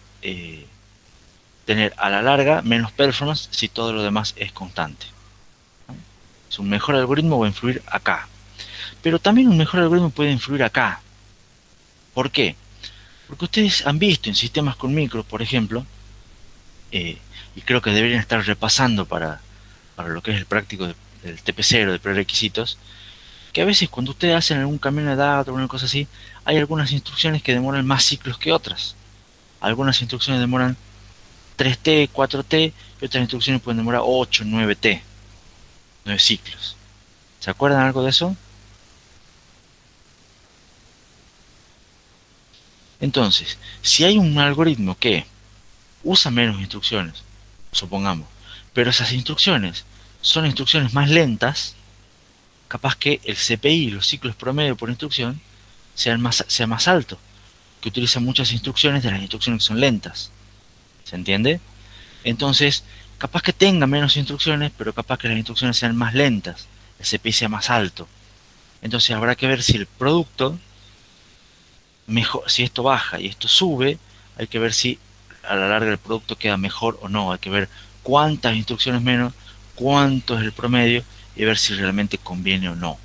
tener a la larga menos performance si todo lo demás es constante. ¿No? Es un mejor algoritmo va a influir acá. Pero también un mejor algoritmo puede influir acá. ¿Por qué? Porque ustedes han visto en sistemas con micros, por ejemplo, eh, y creo que deberían estar repasando para lo que es el práctico del TP0, de prerequisitos, que a veces cuando ustedes hacen algún cambio de datos o una cosa así, hay algunas instrucciones que demoran más ciclos que otras. Algunas instrucciones demoran 3T, 4T, y otras instrucciones pueden demorar 8, 9T, 9 ciclos. ¿Se acuerdan algo de eso? Entonces, si hay un algoritmo que usa menos instrucciones, supongamos, pero esas instrucciones son instrucciones más lentas, capaz que el CPI, los ciclos promedio por instrucción, sea más alto, que utiliza muchas instrucciones de las instrucciones que son lentas. ¿Se entiende? Entonces, capaz que tenga menos instrucciones, pero capaz que las instrucciones sean más lentas, el CPI sea más alto. Entonces habrá que ver si el producto, mejor, si esto baja y esto sube, hay que ver si a la larga el producto queda mejor o no. Hay que ver cuántas instrucciones menos, cuánto es el promedio y ver si realmente conviene o no.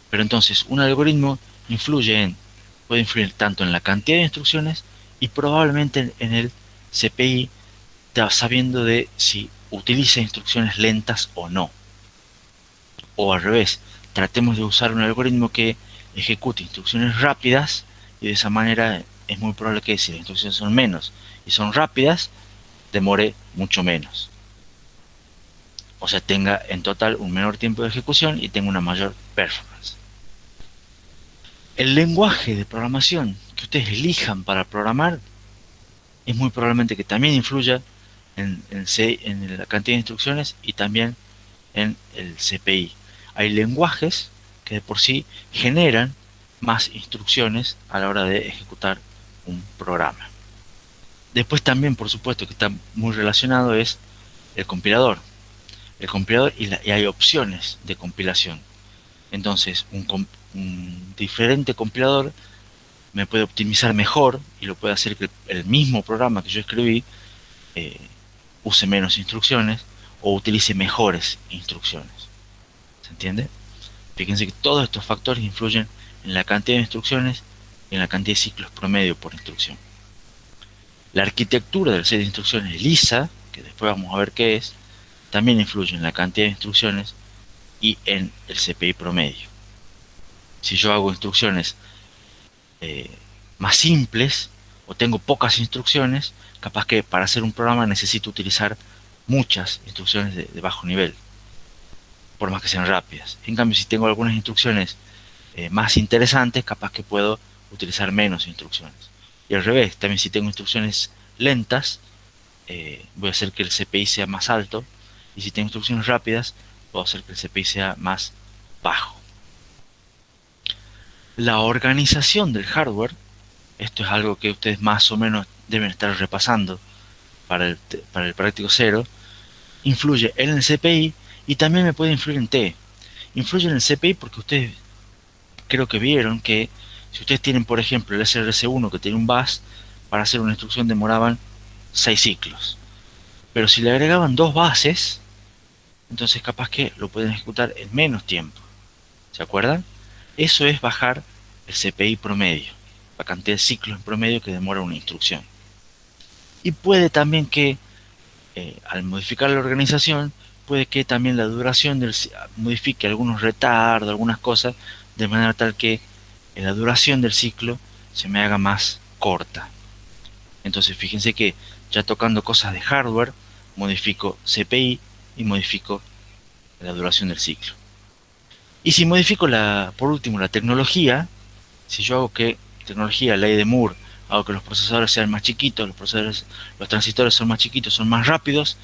Pero entonces un algoritmo puede influir tanto en la cantidad de instrucciones y probablemente en el CPI, sabiendo de si utiliza instrucciones lentas o no. O al revés, tratemos de usar un algoritmo que ejecute instrucciones rápidas y de esa manera es muy probable que si las instrucciones son menos y son rápidas, demore mucho menos. O sea, tenga en total un menor tiempo de ejecución y tenga una mayor performance. El lenguaje de programación que ustedes elijan para programar es muy probablemente que también influya en la cantidad de instrucciones y también en el CPI. Hay lenguajes que de por sí generan más instrucciones a la hora de ejecutar un programa. Después también, por supuesto, que está muy relacionado es el compilador. El compilador y hay opciones de compilación. Entonces, un diferente compilador me puede optimizar mejor y lo puede hacer que el mismo programa que yo escribí eh, use menos instrucciones o utilice mejores instrucciones. ¿Se entiende? Fíjense que todos estos factores influyen en la cantidad de instrucciones y en la cantidad de ciclos promedio por instrucción. La arquitectura del set de instrucciones lisa, que después vamos a ver qué es, también influye en la cantidad de instrucciones y en el CPI promedio. Si yo hago instrucciones eh, más simples o tengo pocas instrucciones, capaz que para hacer un programa necesito utilizar muchas instrucciones de bajo nivel, por más que sean rápidas. En cambio, si tengo algunas instrucciones más interesantes, capaz que puedo utilizar menos instrucciones. Y al revés, también si tengo instrucciones lentas, voy a hacer que el CPI sea más alto, y si tengo instrucciones rápidas, puedo hacer que el CPI sea más bajo. La organización del hardware, esto es algo que ustedes más o menos deben estar repasando para el práctico cero, influye en el CPI y también me puede influir en T. Influye en el CPI porque ustedes creo que vieron que si ustedes tienen, por ejemplo, el SRC1 que tiene un bus, para hacer una instrucción demoraban 6 ciclos. Pero si le agregaban dos bases, entonces capaz que lo pueden ejecutar en menos tiempo. ¿Se acuerdan? Eso es bajar el CPI promedio, la cantidad de ciclos en promedio que demora una instrucción. Y puede también que, al modificar la organización, puede que también la duración modifique algunos retardos, algunas cosas, de manera tal que la duración del ciclo se me haga más corta. Entonces fíjense que ya tocando cosas de hardware, modifico CPI y modifico la duración del ciclo. Y si modifico por último la tecnología, si yo hago que tecnología, ley de Moore, hago que los procesadores sean más chiquitos, los transistores son más chiquitos, son más rápidos,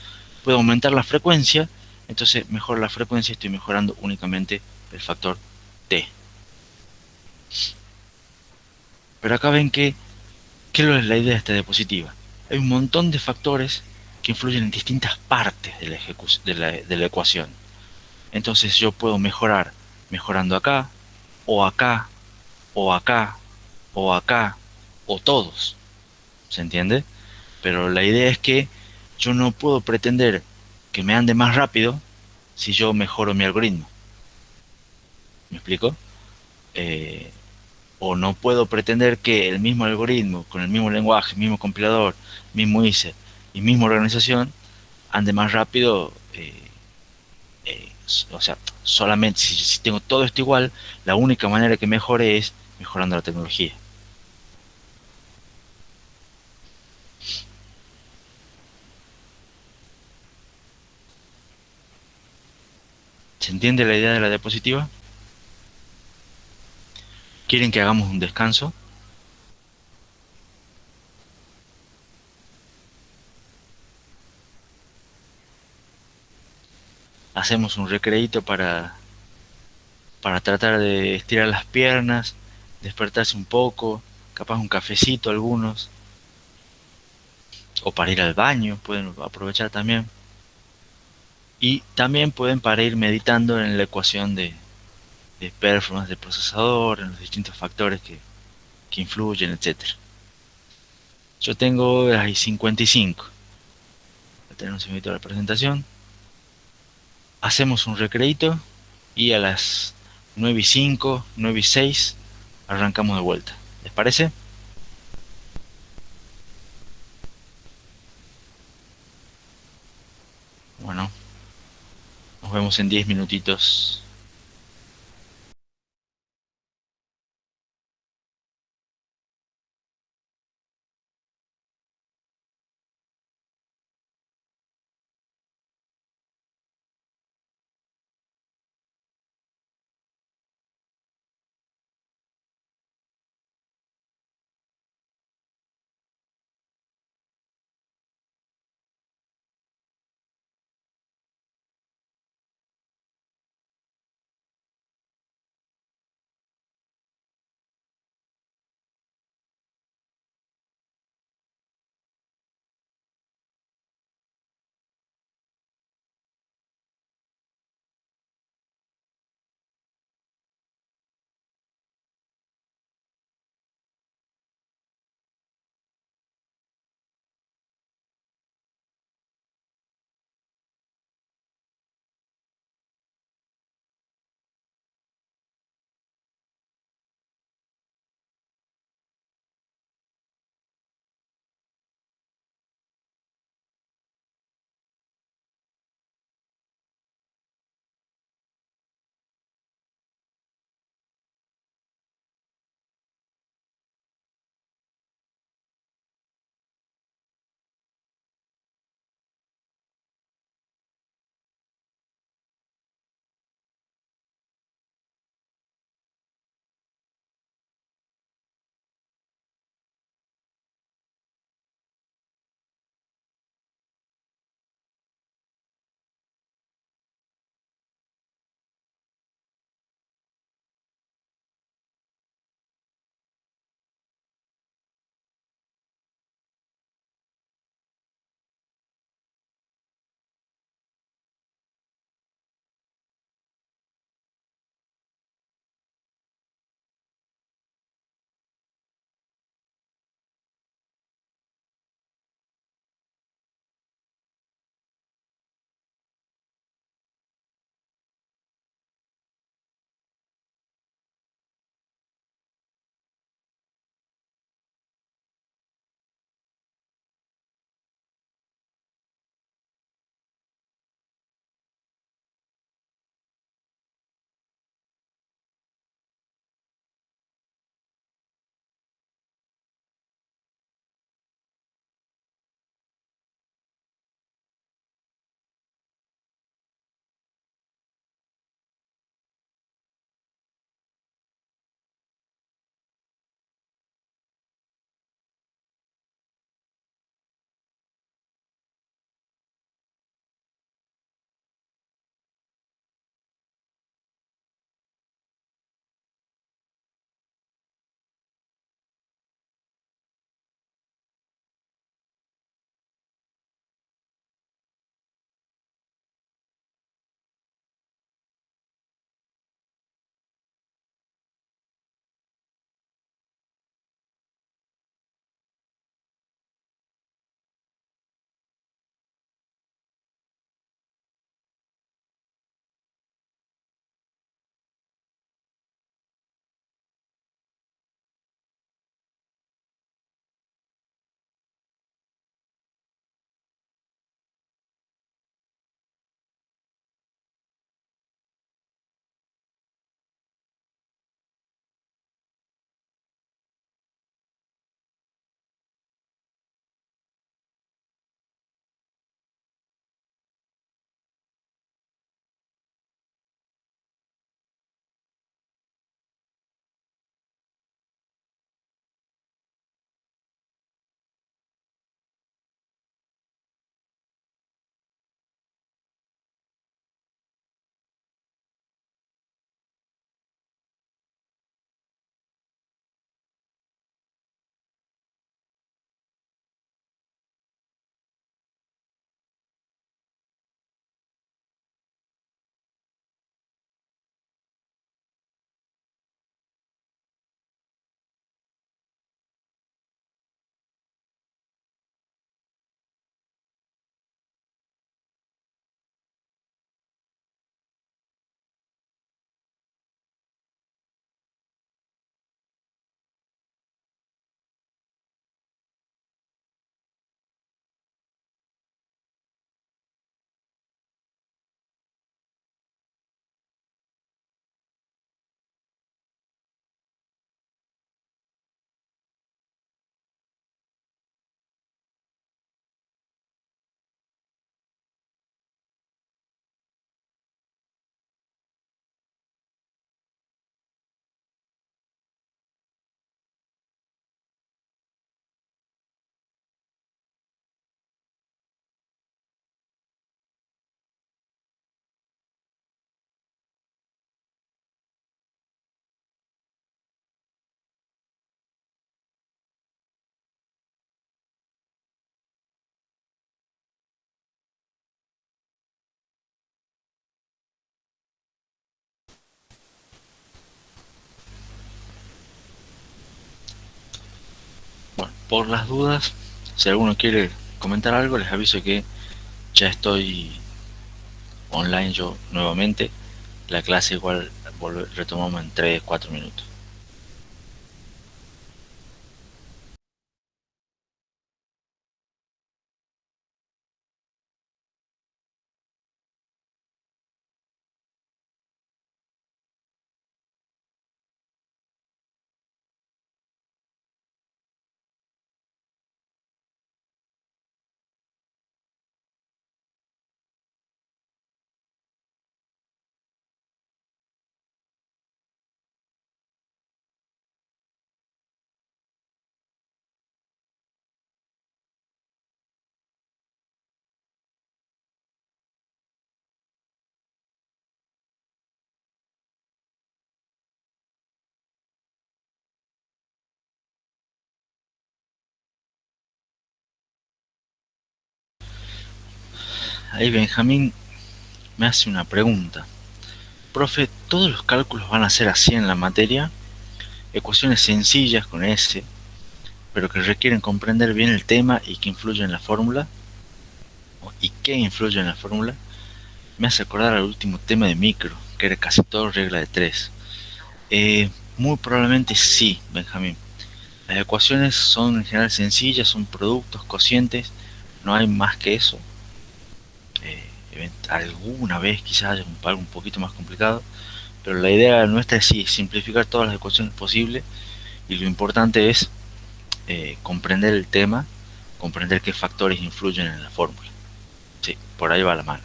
puedo aumentar la frecuencia, entonces mejoro la frecuencia, estoy mejorando únicamente el factor T. Pero acá ven que, ¿qué es la idea de esta diapositiva? Hay un montón de factores que influyen en distintas partes de la ecuación. Entonces yo puedo mejorar mejorando acá, o acá, o acá, o acá, o todos. ¿Se entiende? Pero la idea es que yo no puedo pretender que me ande más rápido si yo mejoro mi algoritmo. ¿Me explico? Eh, o no puedo pretender que el mismo algoritmo, con el mismo lenguaje, mismo compilador, mismo ISE y misma organización, ande más rápido. O sea, solamente si tengo todo esto igual, la única manera que mejore es mejorando la tecnología. ¿Se entiende la idea de la diapositiva? ¿Quieren que hagamos un descanso? Hacemos un recreíto para tratar de estirar las piernas, despertarse un poco, capaz un cafecito algunos, o para ir al baño, pueden aprovechar también. Y también pueden para ir meditando en la ecuación de performance del procesador, en los distintos factores que influyen, etcétera. Yo tengo las 55. Ya tenemos un invito a la presentación. Hacemos un recreito y a las 9:05, 9:06 arrancamos de vuelta. ¿Les parece? Bueno, nos vemos en 10 minutitos. Por las dudas, si alguno quiere comentar algo, les aviso que ya estoy online yo nuevamente. La clase igual retomamos en 3 4 minutos. Ahí Benjamín me hace una pregunta. Profe, ¿todos los cálculos van a ser así en la materia? Ecuaciones sencillas con S, pero que requieren comprender bien el tema y que influyen en la fórmula. ¿Y qué influye en la fórmula? Me hace acordar al último tema de micro, que era casi todo regla de tres. Muy probablemente sí, Benjamín. Las ecuaciones son en general sencillas, son productos, cocientes, no hay más que eso. Alguna vez quizás haya algo un poquito más complicado, pero la idea nuestra es sí, simplificar todas las ecuaciones posibles y lo importante es comprender el tema, comprender qué factores influyen en la fórmula. Sí, por ahí va la mano.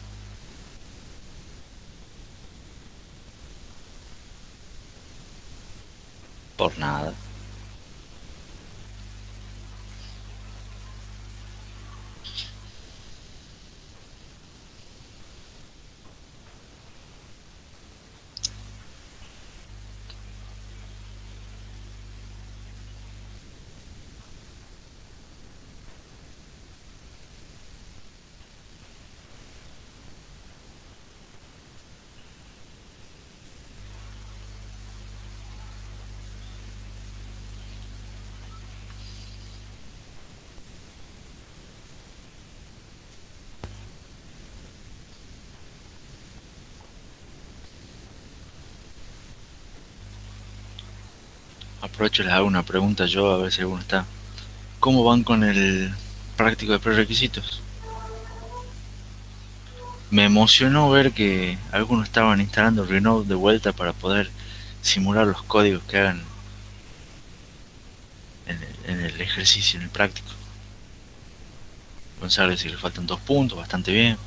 Por nada. Aprovecho y les hago una pregunta yo a ver si alguno está. ¿Cómo van con el práctico de prerequisitos? Me emocionó ver que algunos estaban instalando Renault de vuelta para poder simular los códigos que hagan en el ejercicio, en el práctico. Gonzalo si le faltan 2 puntos, bastante bien.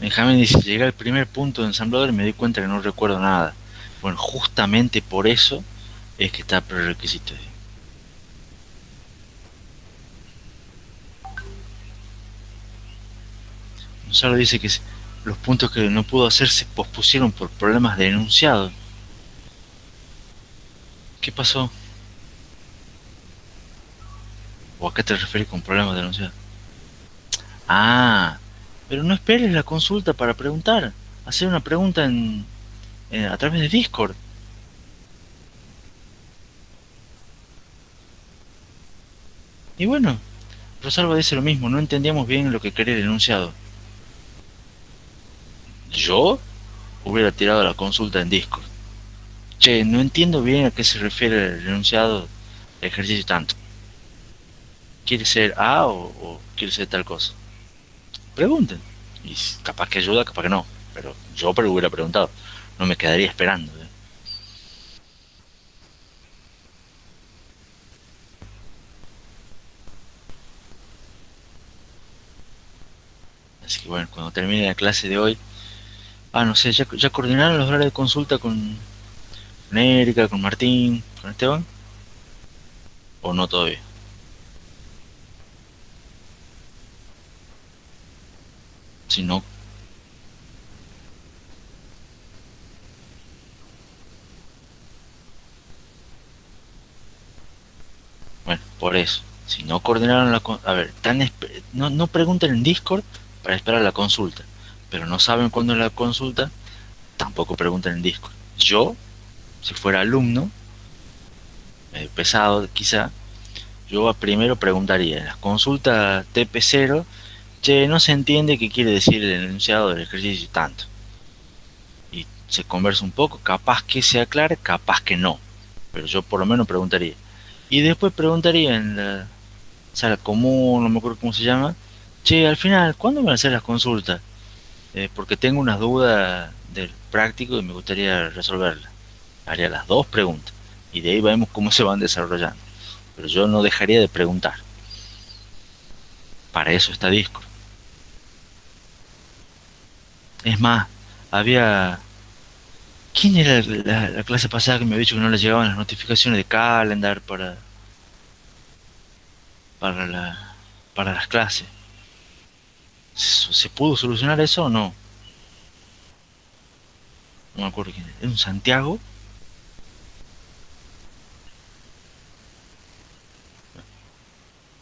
Benjamín dice, llegué al primer punto de ensamblador y me di cuenta que no recuerdo nada. Bueno, justamente por eso es que está prerequisito. Gonzalo dice que los puntos que no pudo hacer se pospusieron por problemas de enunciado. ¿Qué pasó? ¿O a qué te referís con problemas de enunciado? Ah, pero no esperes la consulta para preguntar. Hacer una pregunta a través de Discord. Y bueno, Rosalba dice lo mismo, no entendíamos bien lo que quería el enunciado. Yo hubiera tirado la consulta en Discord. Che, no entiendo bien a qué se refiere el enunciado de ejercicio tanto. ¿Quiere ser A o quiere ser tal cosa? Pregunten. Y capaz que ayuda, capaz que no. Pero hubiera preguntado. No me quedaría esperando. Así que bueno, cuando termine la clase de hoy. Ah, no sé, ¿ya coordinaron los horarios de consulta con Erika, con Martín, con Esteban? ¿O no todavía? Si no, bueno, por eso. Si no coordinaron a ver, no pregunten en Discord para esperar la consulta. Pero no saben cuándo es la consulta, tampoco pregunten en Discord. Yo si fuera alumno, pesado quizá, yo primero preguntaría en las consultas TP0, che, no se entiende qué quiere decir el enunciado del ejercicio tanto. Y se conversa un poco, capaz que se aclare, capaz que no. Pero yo por lo menos preguntaría. Y después preguntaría en la sala común, no me acuerdo cómo se llama, che, al final, ¿cuándo van a hacer las consultas? Porque tengo unas dudas del práctico y me gustaría resolverlas. Haría las dos preguntas. Y de ahí vemos cómo se van desarrollando. Pero yo no dejaría de preguntar. Para eso está Discord. Es más, había... ¿Quién era la clase pasada que me había dicho que no le llegaban las notificaciones de calendar para, la, para las clases? ¿Se pudo solucionar eso o no? No me acuerdo quién era. ¿Era un Santiago?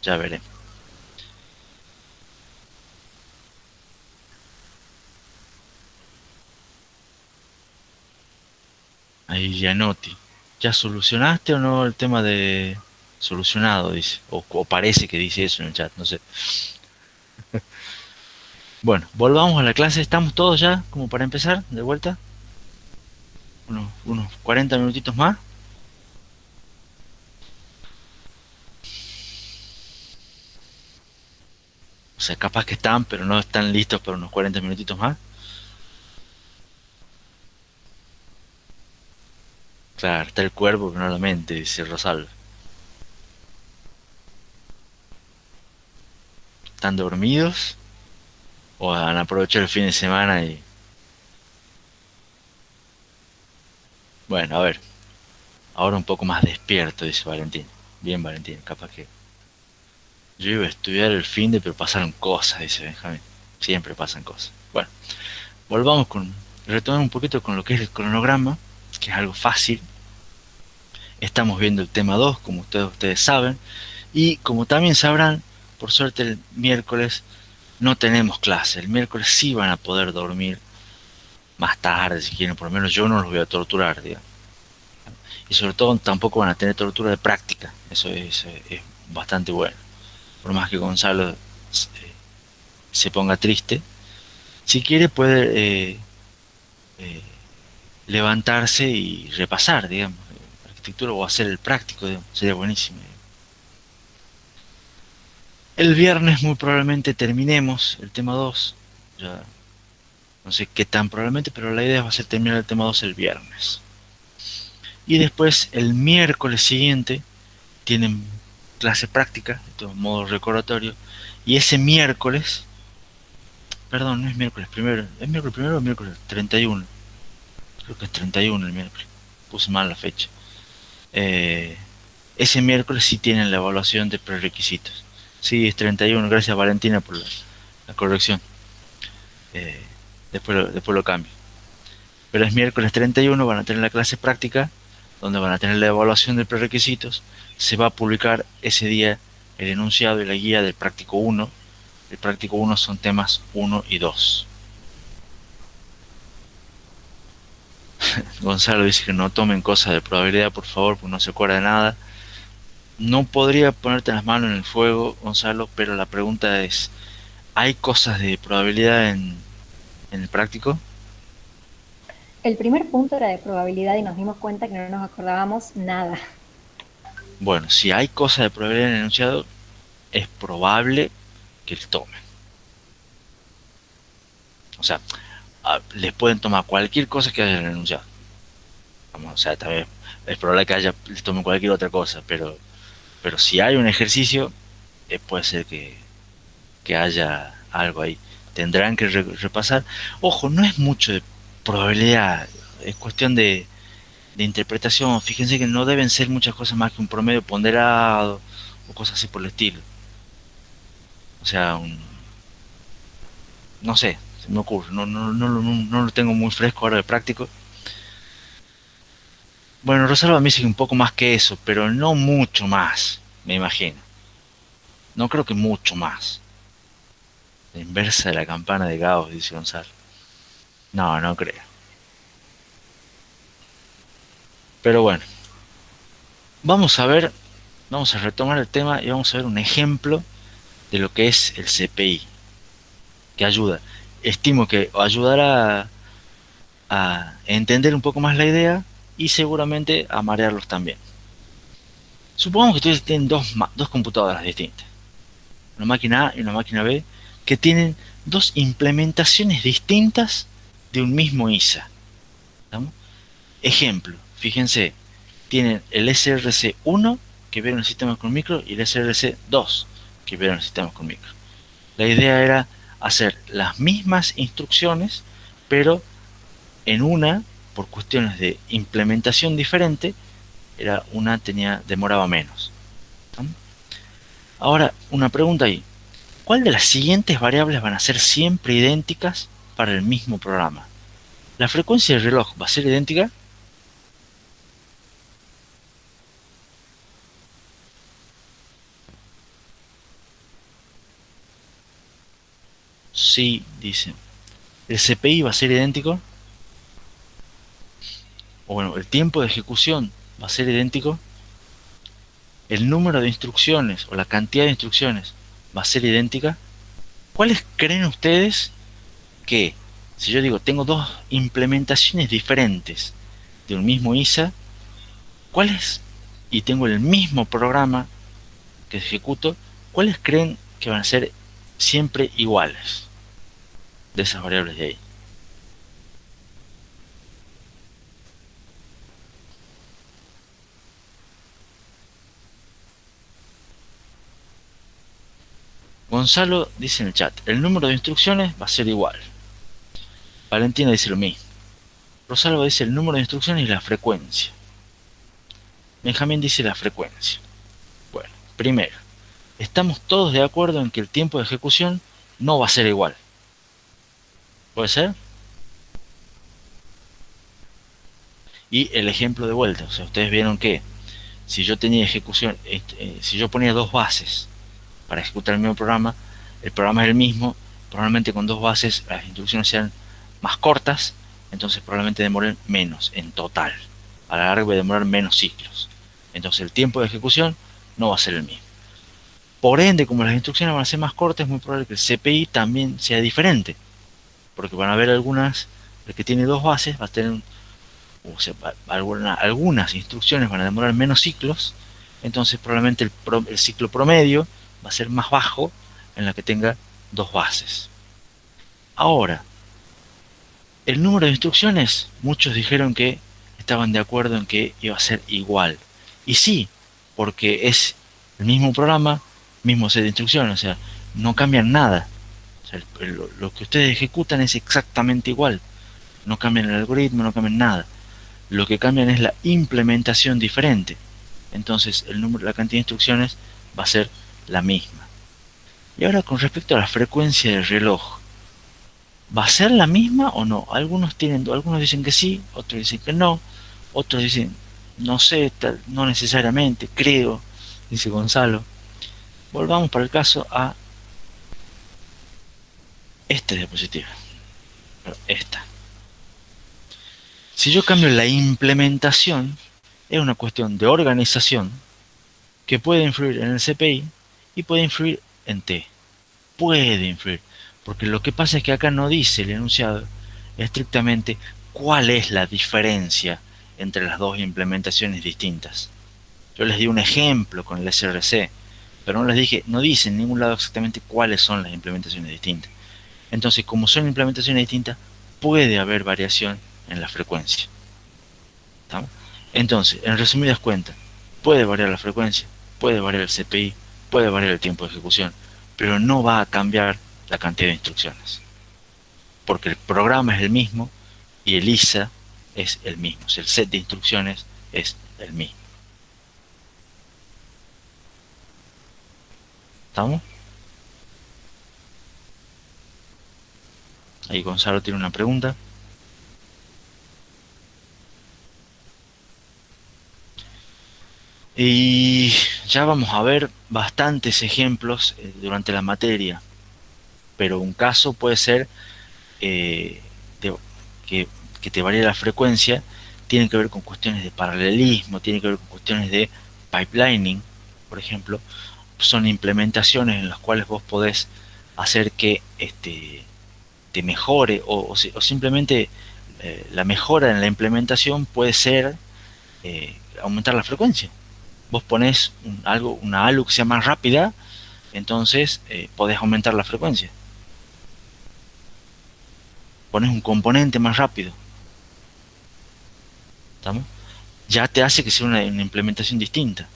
Ya veré. Ahí Gianotti. ¿Ya solucionaste o no el tema de... Solucionado, dice. O parece que dice eso en el chat, no sé. Bueno, volvamos a la clase. ¿Estamos todos ya como para empezar de vuelta? Unos 40 minutitos más. O sea, capaz que están, pero no están listos para unos 40 minutitos más. Claro, está el cuerpo, pero no la mente, dice Rosalba. ¿Están dormidos? ¿O han aprovechado el fin de semana y... Bueno, a ver, ahora un poco más despierto, dice Valentín. Bien, Valentín, capaz que... Yo iba a estudiar el fin de, pero pasaron cosas, dice Benjamín. Siempre pasan cosas. Bueno, volvamos con... Retomemos un poquito con lo que es el cronograma, que es algo fácil. Estamos viendo el tema 2 como ustedes saben. Y como también sabrán, por suerte el miércoles no tenemos clase. El miércoles sí van a poder dormir más tarde si quieren. Por lo menos yo no los voy a torturar, digamos. Y sobre todo tampoco van a tener tortura de práctica. Eso es bastante bueno. Por más que Gonzalo se ponga triste. Si quiere puede eh, levantarse y repasar, digamos, arquitectura o hacer el práctico, digamos. Sería buenísimo. El viernes muy probablemente terminemos el tema 2. Ya no sé qué tan probablemente, pero la idea va a ser terminar el tema 2 el viernes. Y después el miércoles siguiente tienen clase práctica, de todos modos recordatorio. Y ese miércoles, perdón, no es miércoles primero, ¿es miércoles primero o miércoles 31? Creo que es 31 el miércoles, puse mal la fecha. Eh, Ese miércoles sí tienen la evaluación de prerequisitos. Sí, es 31, gracias Valentina por la corrección. Eh, después lo cambio. Pero es miércoles 31, van a tener la clase práctica, donde van a tener la evaluación de prerequisitos. Se va a publicar ese día el enunciado y la guía del práctico 1. El práctico 1 son temas 1 y 2. Gonzalo dice que no tomen cosas de probabilidad, por favor, porque no se acuerda de nada. No podría ponerte las manos en el fuego, Gonzalo, pero la pregunta es, ¿hay cosas de probabilidad en el práctico? El primer punto era de probabilidad y nos dimos cuenta que no nos acordábamos nada. Bueno, si hay cosas de probabilidad en el enunciado, es probable que les tomen. O sea, les pueden tomar cualquier cosa que haya en el enunciado. Vamos, o sea, también es probable que les tomen cualquier otra cosa, pero si hay un ejercicio, puede ser que haya algo ahí. Tendrán que repasar. Ojo, no es mucho de probabilidad, es cuestión de interpretación. Fíjense que no deben ser muchas cosas más que un promedio ponderado o cosas así por el estilo. O sea, no sé, se me ocurre, no lo tengo muy fresco ahora de práctico. Bueno, Rosalba me dice que un poco más que eso, pero no mucho más, me imagino. No creo que mucho más. La inversa de la campana de Gauss, dice Gonzalo. No, no creo. Pero bueno, vamos a ver, vamos a retomar el tema y vamos a ver un ejemplo de lo que es el CPI, que ayuda. Estimo que ayudará a entender un poco más la idea y seguramente a marearlos también. Supongamos que ustedes tienen dos computadoras distintas, una máquina A y una máquina B, que tienen dos implementaciones distintas de un mismo ISA. ¿Estamos? Ejemplo, fíjense, tienen el SRC1 que vieron en sistemas con micro y el SRC2 que vieron en sistemas con micro. La idea era hacer las mismas instrucciones, pero en una, por cuestiones de implementación diferente, demoraba menos. ¿Estamos? Ahora, una pregunta ahí. ¿Cuál de las siguientes variables van a ser siempre idénticas para el mismo programa? ¿La frecuencia del reloj va a ser idéntica? Sí, dice. ¿El CPI va a ser idéntico? O bueno, ¿el tiempo de ejecución va a ser idéntico? ¿El número de instrucciones o la cantidad de instrucciones va a ser idéntica? ¿Cuáles creen ustedes que, si yo digo tengo dos implementaciones diferentes de un mismo ISA, cuáles, y tengo el mismo programa que ejecuto, cuáles creen que van a ser siempre iguales de esas variables de ahí? Gonzalo dice en el chat, el número de instrucciones va a ser igual. Valentina dice lo mismo. Rosalba dice el número de instrucciones y la frecuencia. Benjamín dice la frecuencia. Bueno, primero, estamos todos de acuerdo en que el tiempo de ejecución no va a ser igual. ¿Puede ser? Y el ejemplo de vuelta, o sea, ustedes vieron que si yo tenía ejecución, si yo ponía dos bases para ejecutar el mismo programa, el programa es el mismo, probablemente con dos bases las instrucciones sean más cortas, entonces probablemente demoren menos en total. A la larga voy a demorar menos ciclos. Entonces el tiempo de ejecución no va a ser el mismo. Por ende, como las instrucciones van a ser más cortas, es muy probable que el CPI también sea diferente, porque van a haber algunas, el que tiene dos bases va a tener, o sea, algunas instrucciones van a demorar menos ciclos, entonces probablemente el ciclo promedio va a ser más bajo en la que tenga dos bases. Ahora, el número de instrucciones, muchos dijeron que estaban de acuerdo en que iba a ser igual. Y sí, porque es el mismo programa, mismo set de instrucciones, o sea, no cambian nada. O sea, lo que ustedes ejecutan es exactamente igual. No cambian el algoritmo, no cambian nada. Lo que cambian es la implementación diferente. Entonces, la cantidad de instrucciones va a ser la misma. Y ahora con respecto a la frecuencia del reloj, ¿va a ser la misma o no? Algunos dicen que sí, otros dicen que no, otros dicen no sé, no necesariamente, creo, dice Gonzalo. Volvamos para el caso a esta diapositiva, esta. Si yo cambio la implementación, es una cuestión de organización que puede influir en el CPI y puede influir en T. Puede influir, porque lo que pasa es que acá no dice el enunciado estrictamente cuál es la diferencia entre las dos implementaciones distintas. Yo les di un ejemplo con el SRC, pero no les dije, no dice en ningún lado exactamente cuáles son las implementaciones distintas. Entonces, como son implementaciones distintas, puede haber variación en la frecuencia. ¿Estamos? Entonces, en resumidas cuentas, puede variar la frecuencia, puede variar el CPI, puede variar el tiempo de ejecución, pero no va a cambiar la cantidad de instrucciones, porque el programa es el mismo y el ISA es el mismo, o sea, el set de instrucciones es el mismo. ¿Estamos? Ahí Gonzalo tiene una pregunta. Y ya vamos a ver bastantes ejemplos durante la materia, pero un caso puede ser eh, de- que, que te varíe la frecuencia tiene que ver con cuestiones de paralelismo, tiene que ver con cuestiones de pipelining, por ejemplo. Son implementaciones en las cuales vos podés hacer que te mejore o simplemente la mejora en la implementación puede ser aumentar la frecuencia. Vos ponés una ALU que sea más rápida, entonces podés aumentar la frecuencia. Pones un componente más rápido, ¿estamos? Ya te hace que sea una implementación distinta.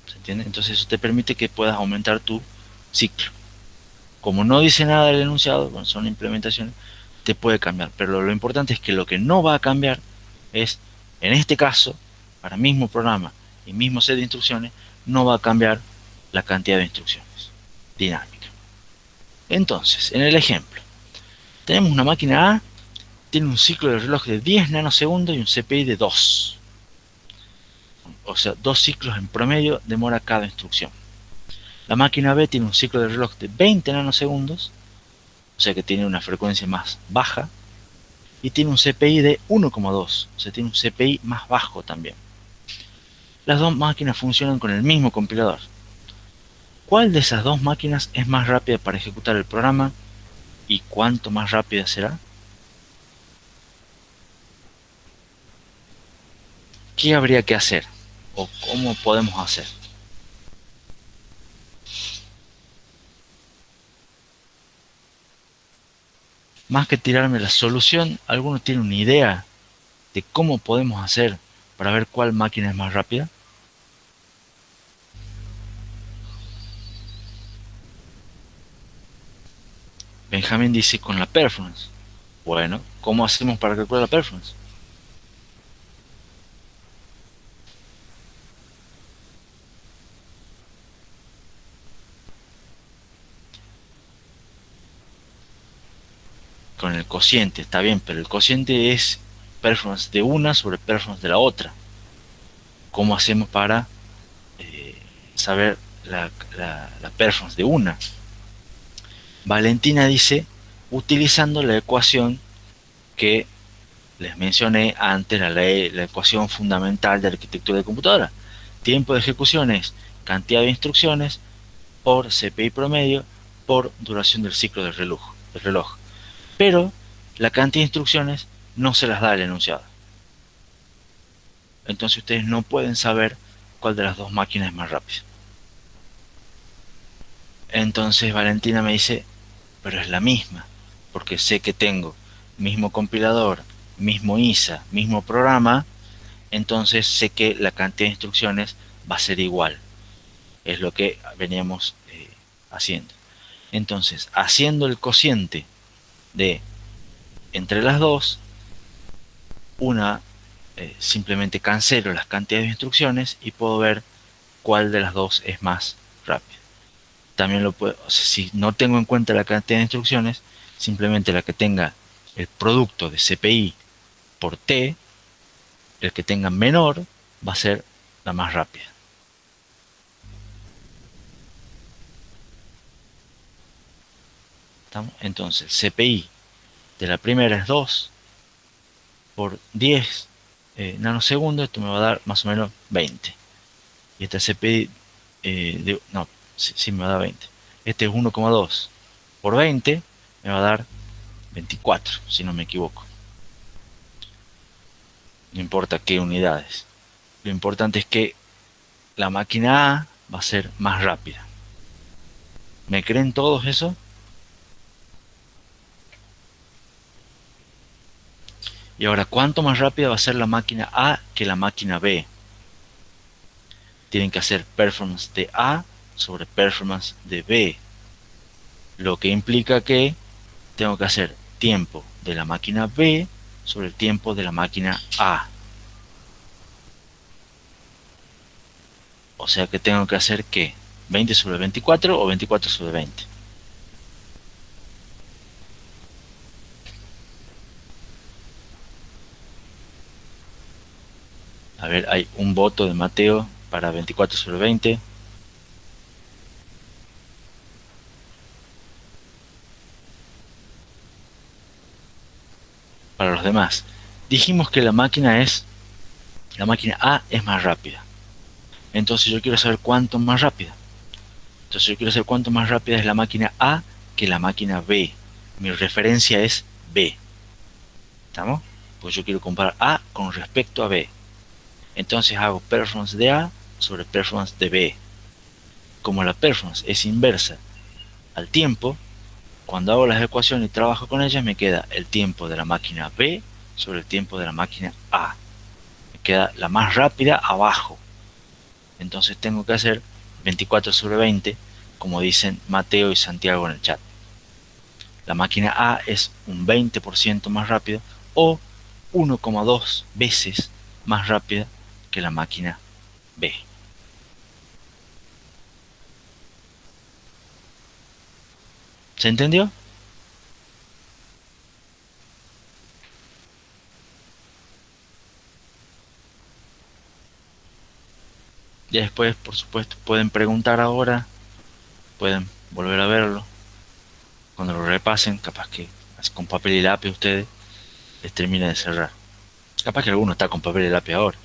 ¿Se entiende? Entonces eso te permite que puedas aumentar tu ciclo. Como no dice nada del enunciado, bueno, son implementaciones, te puede cambiar. Pero lo importante es que lo que no va a cambiar es, en este caso, para el mismo programa y mismo set de instrucciones, no va a cambiar la cantidad de instrucciones dinámica. Entonces, en el ejemplo, tenemos una máquina A, tiene un ciclo de reloj de 10 nanosegundos y un CPI de 2. O sea, 2 ciclos en promedio demora cada instrucción. La máquina B tiene un ciclo de reloj de 20 nanosegundos, o sea que tiene una frecuencia más baja, y tiene un CPI de 1,2, o sea, tiene un CPI más bajo también. Las dos máquinas funcionan con el mismo compilador. ¿Cuál de esas dos máquinas es más rápida para ejecutar el programa y cuánto más rápida será? ¿Qué habría que hacer? ¿O cómo podemos hacer? Más que tirarme la solución, ¿alguno tiene una idea de cómo podemos hacer para ver cuál máquina es más rápida? Benjamín dice con la performance. Bueno, ¿cómo hacemos para calcular la performance? Con el cociente, está bien, pero el cociente es performance de una sobre performance de la otra. ¿Cómo hacemos para saber la performance de una? Valentina dice, utilizando la ecuación que les mencioné antes, la ecuación fundamental de la arquitectura de computadora. Tiempo de ejecución es cantidad de instrucciones por CPI promedio por duración del ciclo del reloj. Pero la cantidad de instrucciones no se las da el enunciado. Entonces ustedes no pueden saber cuál de las dos máquinas es más rápida. Entonces Valentina me dice, pero es la misma, porque sé que tengo mismo compilador, mismo ISA, mismo programa, entonces sé que la cantidad de instrucciones va a ser igual. Es lo que veníamos haciendo. Entonces, haciendo el cociente de entre las dos, una simplemente cancelo las cantidades de instrucciones y puedo ver cuál de las dos es más rápida. También lo puedo, o sea, si no tengo en cuenta la cantidad de instrucciones, simplemente la que tenga el producto de CPI por T, el que tenga menor va a ser la más rápida. ¿Estamos? Entonces, CPI de la primera es 2 por 10 nanosegundos, esto me va a dar más o menos 20. Y esta CPI, no, sí me va a dar 20. Este es 1,2 por 20, me va a dar 24, si no me equivoco. No importa qué unidades. Lo importante es que la máquina A va a ser más rápida. ¿Me creen todos eso? Y ahora, ¿cuánto más rápida va a ser la máquina A que la máquina B? Tienen que hacer performance de A sobre performance de B. Lo que implica que tengo que hacer tiempo de la máquina B sobre el tiempo de la máquina A. O sea que tengo que hacer ¿qué? 20 sobre 24 o 24 sobre 20. A ver, hay un voto de Mateo para 24 sobre 20. para los demás. Dijimos que la máquina A es más rápida. Entonces yo quiero saber cuánto más rápida. Entonces yo quiero saber cuánto más rápida es la máquina A que la máquina B. Mi referencia es B. ¿Estamos? Pues yo quiero comparar A con respecto a B. Entonces hago performance de A sobre performance de B. Como la performance es inversa al tiempo, cuando hago las ecuaciones y trabajo con ellas, me queda el tiempo de la máquina B sobre el tiempo de la máquina A. Me queda la más rápida abajo. Entonces tengo que hacer 24 sobre 20, como dicen Mateo y Santiago en el chat. La máquina A es un 20% más rápida o 1,2 veces más rápida que la máquina B. ¿Se entendió? Y después, por supuesto, pueden preguntar ahora, pueden volver a verlo. Cuando lo repasen, capaz que así con papel y lápiz ustedes les termina de cerrar. Capaz que alguno está con papel y lápiz ahora.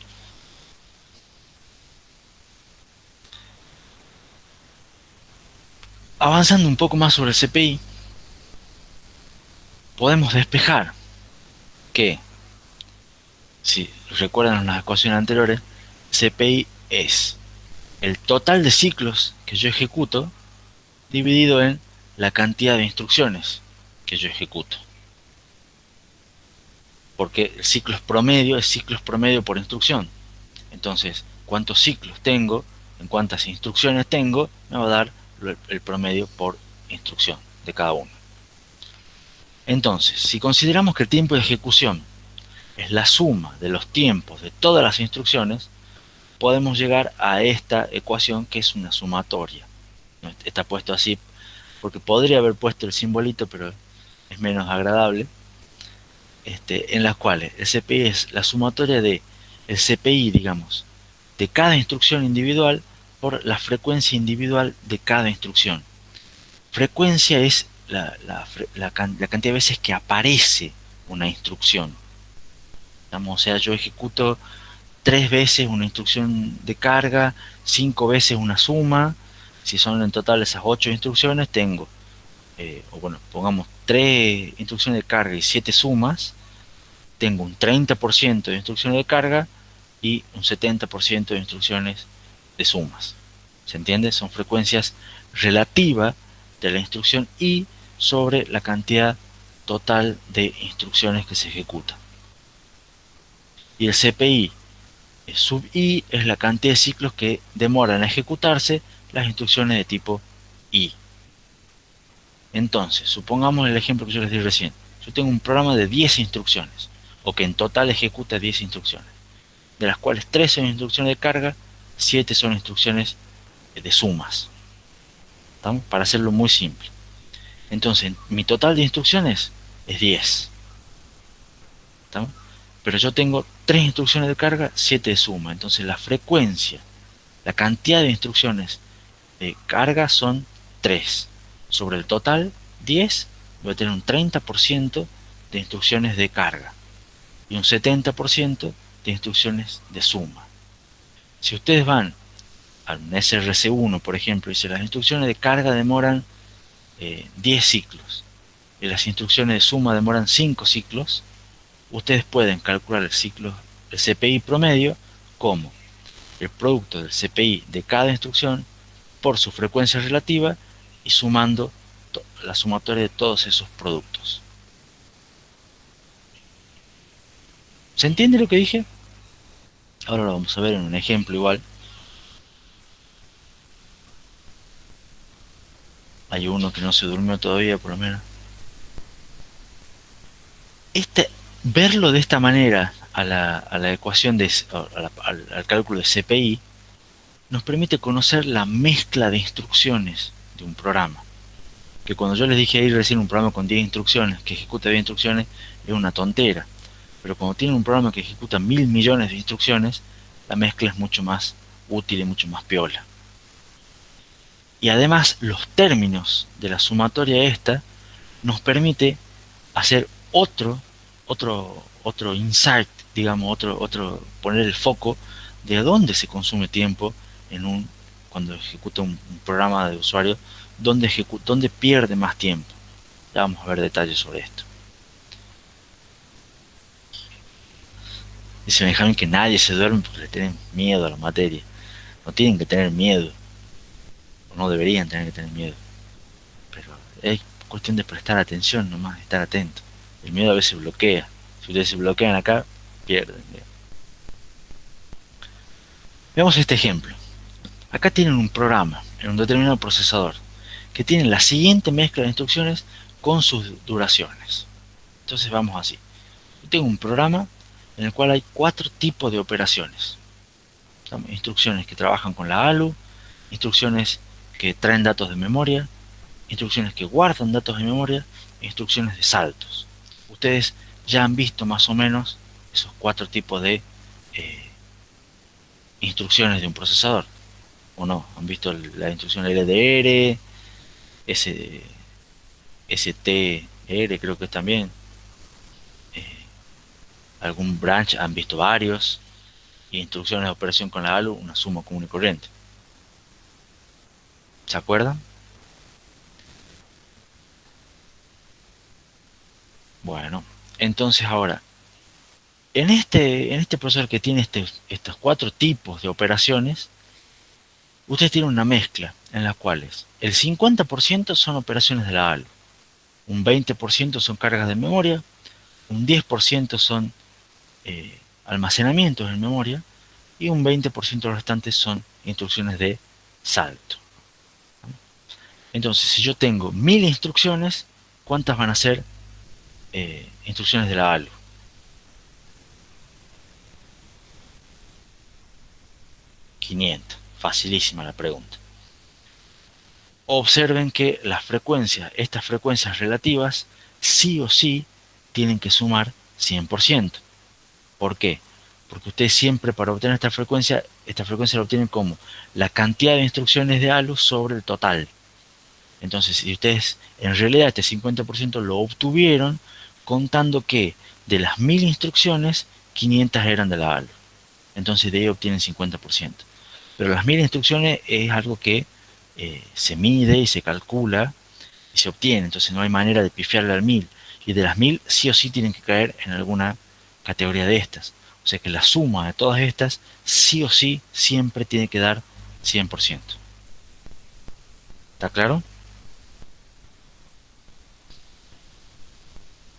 Avanzando un poco más sobre el CPI, podemos despejar que, si recuerdan las ecuaciones anteriores, CPI es el total de ciclos que yo ejecuto dividido en la cantidad de instrucciones que yo ejecuto. Porque el ciclo promedio es ciclos promedio por instrucción. Entonces, cuántos ciclos tengo, en cuántas instrucciones tengo, me va a dar el promedio por instrucción de cada uno. Entonces, si consideramos que el tiempo de ejecución es la suma de los tiempos de todas las instrucciones, podemos llegar a esta ecuación que es una sumatoria. Está puesto así porque podría haber puesto el simbolito, pero es menos agradable. En las cuales el CPI es la sumatoria de el CPI, digamos, de cada instrucción individual por la frecuencia individual de cada instrucción. Frecuencia es la cantidad de veces que aparece una instrucción. O sea, yo ejecuto 3 veces una instrucción de carga, 5 veces una suma. Si son en total esas 8 instrucciones, tengo, o bueno, pongamos 3 instrucciones de carga y 7 sumas, tengo un 30% de instrucciones de carga y un 70% de instrucciones de sumas. ¿Se entiende? Son frecuencias relativas de la instrucción I sobre la cantidad total de instrucciones que se ejecutan. Y el CPI sub I es la cantidad de ciclos que demoran en ejecutarse las instrucciones de tipo I. Entonces, supongamos el ejemplo que yo les di recién. Yo tengo un programa de 10 instrucciones, o que en total ejecuta 10 instrucciones, de las cuales 3 son instrucciones de carga, 7 son instrucciones de sumas. ¿Estamos? Para hacerlo muy simple. Entonces, mi total de instrucciones es 10. ¿Estamos? Pero yo tengo 3 instrucciones de carga, 7 de suma. Entonces la frecuencia, la cantidad de instrucciones de carga son 3. Sobre el total, 10, voy a tener un 30% de instrucciones de carga y un 70% de instrucciones de suma. Si ustedes van a un SRC1, por ejemplo, dice las instrucciones de carga demoran 10 ciclos y las instrucciones de suma demoran 5 ciclos, ustedes pueden calcular el CPI promedio como el producto del CPI de cada instrucción por su frecuencia relativa y sumando la sumatoria de todos esos productos. ¿Se entiende lo que dije? Ahora lo vamos a ver en un ejemplo igual. Hay uno que no se durmió todavía, por lo menos. Verlo de esta manera a la ecuación al cálculo de CPI nos permite conocer la mezcla de instrucciones de un programa. Que cuando yo les dije ahí recién un programa con 10 instrucciones, que ejecuta 10 instrucciones, es una tontera. Pero cuando tienen un programa que ejecuta 1000 millones de instrucciones, la mezcla es mucho más útil y mucho más piola. Y además los términos de la sumatoria esta nos permite hacer otro otro insight, digamos, poner el foco de dónde se consume tiempo cuando ejecuta un programa de usuario, dónde pierde más tiempo. Ya vamos a ver detalles sobre esto. Dice Benjamín que nadie se duerme porque le tienen miedo a la materia. No tienen que tener miedo, o no deberían tener que tener miedo, pero es cuestión de prestar atención nomás, estar atento. El miedo a veces bloquea. Si ustedes se bloquean acá, pierden. Veamos este ejemplo. Acá tienen un programa en un determinado procesador que tiene la siguiente mezcla de instrucciones con sus duraciones. Entonces vamos así. Yo tengo un programa en el cual hay 4 tipos de operaciones. Instrucciones que trabajan con la ALU, instrucciones que traen datos de memoria, instrucciones que guardan datos de memoria e instrucciones de saltos. Ustedes ya han visto más o menos esos 4 tipos de instrucciones de un procesador, ¿o no? Han visto la instrucción LDR, STR creo que también, algún branch han visto varios, y instrucciones de operación con la ALU, una suma común y corriente. ¿Se acuerdan? Bueno, entonces ahora, en este procesador que tiene estos 4 tipos de operaciones, ustedes tienen una mezcla en las cuales el 50% son operaciones de la ALU, un 20% son cargas de memoria, un 10% son almacenamientos en memoria y un 20% restantes son instrucciones de salto. Entonces, si yo tengo 1000 instrucciones, ¿cuántas van a ser instrucciones de la ALU? 500. Facilísima la pregunta. Observen que estas frecuencias relativas, sí o sí, tienen que sumar 100%. ¿Por qué? Porque ustedes siempre, para obtener esta frecuencia la obtienen como la cantidad de instrucciones de ALU sobre el total. Entonces, si ustedes en realidad este 50% lo obtuvieron contando que de las 1000 instrucciones, 500 eran de la ALU. Entonces de ahí obtienen 50%. Pero las 1000 instrucciones es algo que se mide y se calcula y se obtiene. Entonces no hay manera de pifiarle al 1000. Y de las 1000 sí o sí tienen que caer en alguna categoría de estas. O sea que la suma de todas estas sí o sí siempre tiene que dar 100%. ¿Está claro?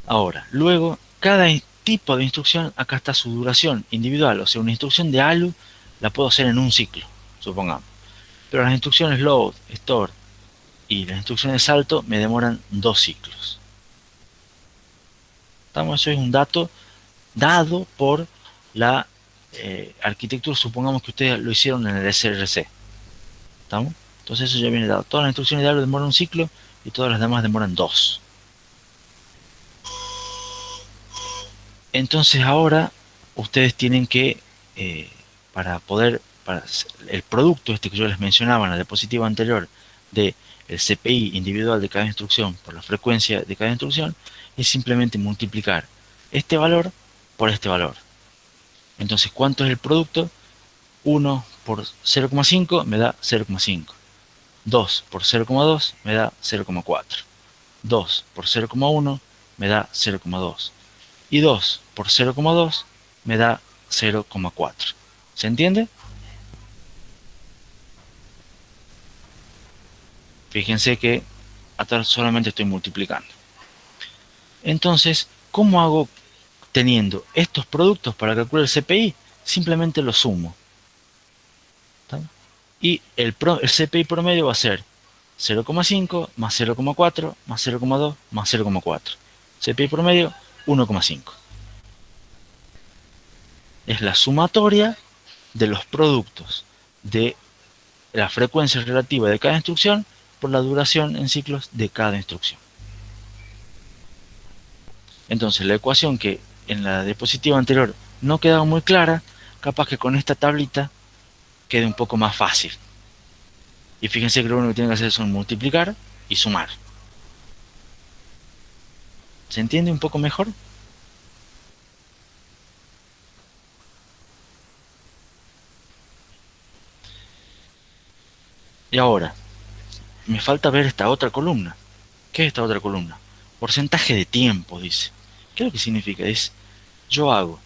Ahora, luego, cada tipo de instrucción, acá está su duración individual. O sea, una instrucción de ALU la puedo hacer en un ciclo, supongamos. Pero las instrucciones load, store y las instrucciones de salto me demoran 2 ciclos. ¿Estamos? Eso es un dato dado por la arquitectura. Supongamos que ustedes lo hicieron en el SRC. ¿Estamos? Entonces eso ya viene dado. Todas las instrucciones de ALU demoran un ciclo y todas las demás demoran 2. Entonces ahora ustedes tienen que, para el producto este que yo les mencionaba en la diapositiva anterior de el CPI individual de cada instrucción por la frecuencia de cada instrucción, es simplemente multiplicar este valor por este valor. Entonces, ¿cuánto es el producto? 1 por 0,5 me da 0,5. 2 por 0,2 me da 0,4. 2 por 0,1 me da 0,2. Y 2 por 0,2 me da 0,4. ¿Se entiende? Fíjense que acá solamente estoy multiplicando. Entonces, ¿cómo hago teniendo estos productos para calcular el CPI? Simplemente los sumo. ¿Está? Y el CPI promedio va a ser 0,5 más 0,4 más 0,2 más 0,4. CPI promedio 1,5. Es la sumatoria de los productos de la frecuencia relativa de cada instrucción por la duración en ciclos de cada instrucción. Entonces la ecuación que en la diapositiva anterior no quedaba muy clara, capaz que con esta tablita quede un poco más fácil. Y fíjense que lo único que tienen que hacer son multiplicar y sumar. ¿Se entiende un poco mejor? Y ahora, me falta ver esta otra columna. ¿Qué es esta otra columna? Porcentaje de tiempo, dice. ¿Qué es lo que significa? Es, yo hago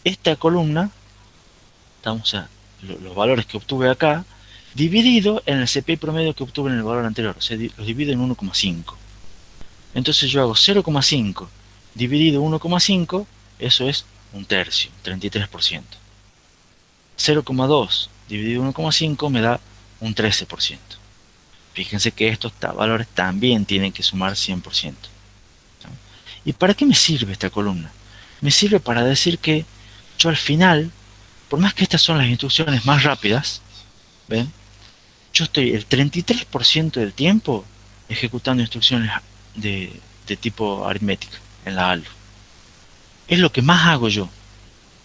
esta columna, estamos a los valores que obtuve acá, dividido en el CPI promedio que obtuve en el valor anterior. O sea, los divido en 1,5. Entonces yo hago 0,5 dividido 1,5, eso es un tercio, 33%. 0,2 dividido 1,5 me da un 13%. Fíjense que estos valores también tienen que sumar 100%. ¿Y para qué me sirve esta columna? Me sirve para decir que yo al final, por más que estas son las instrucciones más rápidas, ¿ven? Yo estoy el 33% del tiempo ejecutando instrucciones de tipo aritmética en la ALU. Es lo que más hago yo,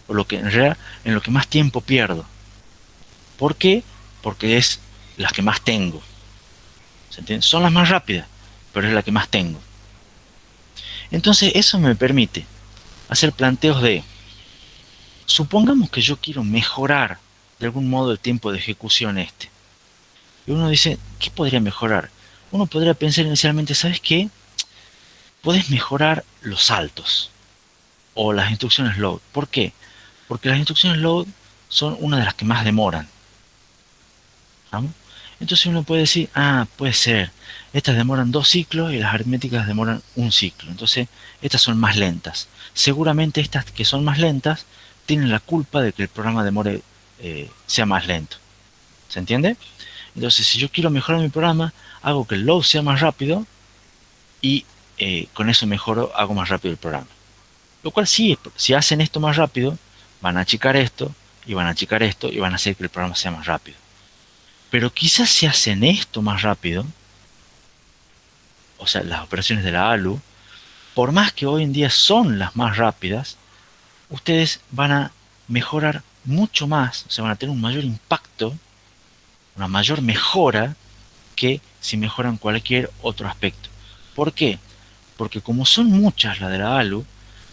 o lo que en realidad en lo que más tiempo pierdo. ¿Por qué? Porque es las que más tengo. ¿Se entiende? Son las más rápidas, pero es la que más tengo. Entonces eso me permite hacer planteos de, supongamos que yo quiero mejorar de algún modo el tiempo de ejecución este. Y uno dice, ¿qué podría mejorar? Uno podría pensar inicialmente, ¿sabes qué? Puedes mejorar los saltos o las instrucciones load. ¿Por qué? Porque las instrucciones load son una de las que más demoran. ¿Vamos? Entonces uno puede decir, puede ser, estas demoran 2 ciclos y las aritméticas demoran un ciclo. Entonces, estas son más lentas. Seguramente estas que son más lentas tienen la culpa de que el programa demore, sea más lento. ¿Se entiende? Entonces, si yo quiero mejorar mi programa, hago que el load sea más rápido y con eso mejoro, hago más rápido el programa. Lo cual sí, si hacen esto más rápido, van a achicar esto y van a achicar esto y van a hacer que el programa sea más rápido. Pero quizás si hacen esto más rápido, o sea, las operaciones de la ALU, por más que hoy en día son las más rápidas, ustedes van a mejorar mucho más, o sea, van a tener un mayor impacto, una mayor mejora que si mejoran cualquier otro aspecto. ¿Por qué? Porque como son muchas las de la ALU,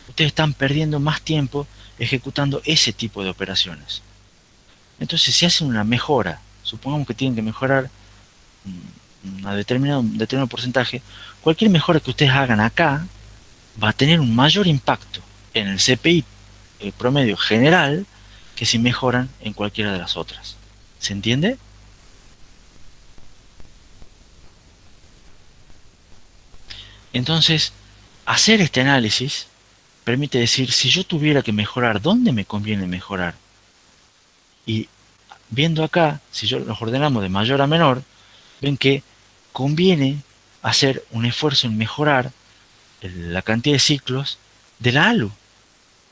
ustedes están perdiendo más tiempo ejecutando ese tipo de operaciones. Entonces, si hacen una mejora, supongamos que tienen que mejorar un determinado porcentaje, cualquier mejora que ustedes hagan acá va a tener un mayor impacto en el CPI promedio general que si mejoran en cualquiera de las otras. ¿Se entiende? Entonces, hacer este análisis permite decir, si yo tuviera que mejorar, ¿dónde me conviene mejorar? Y viendo acá, si yo los ordenamos de mayor a menor, ven que conviene hacer un esfuerzo en mejorar la cantidad de ciclos de la ALU,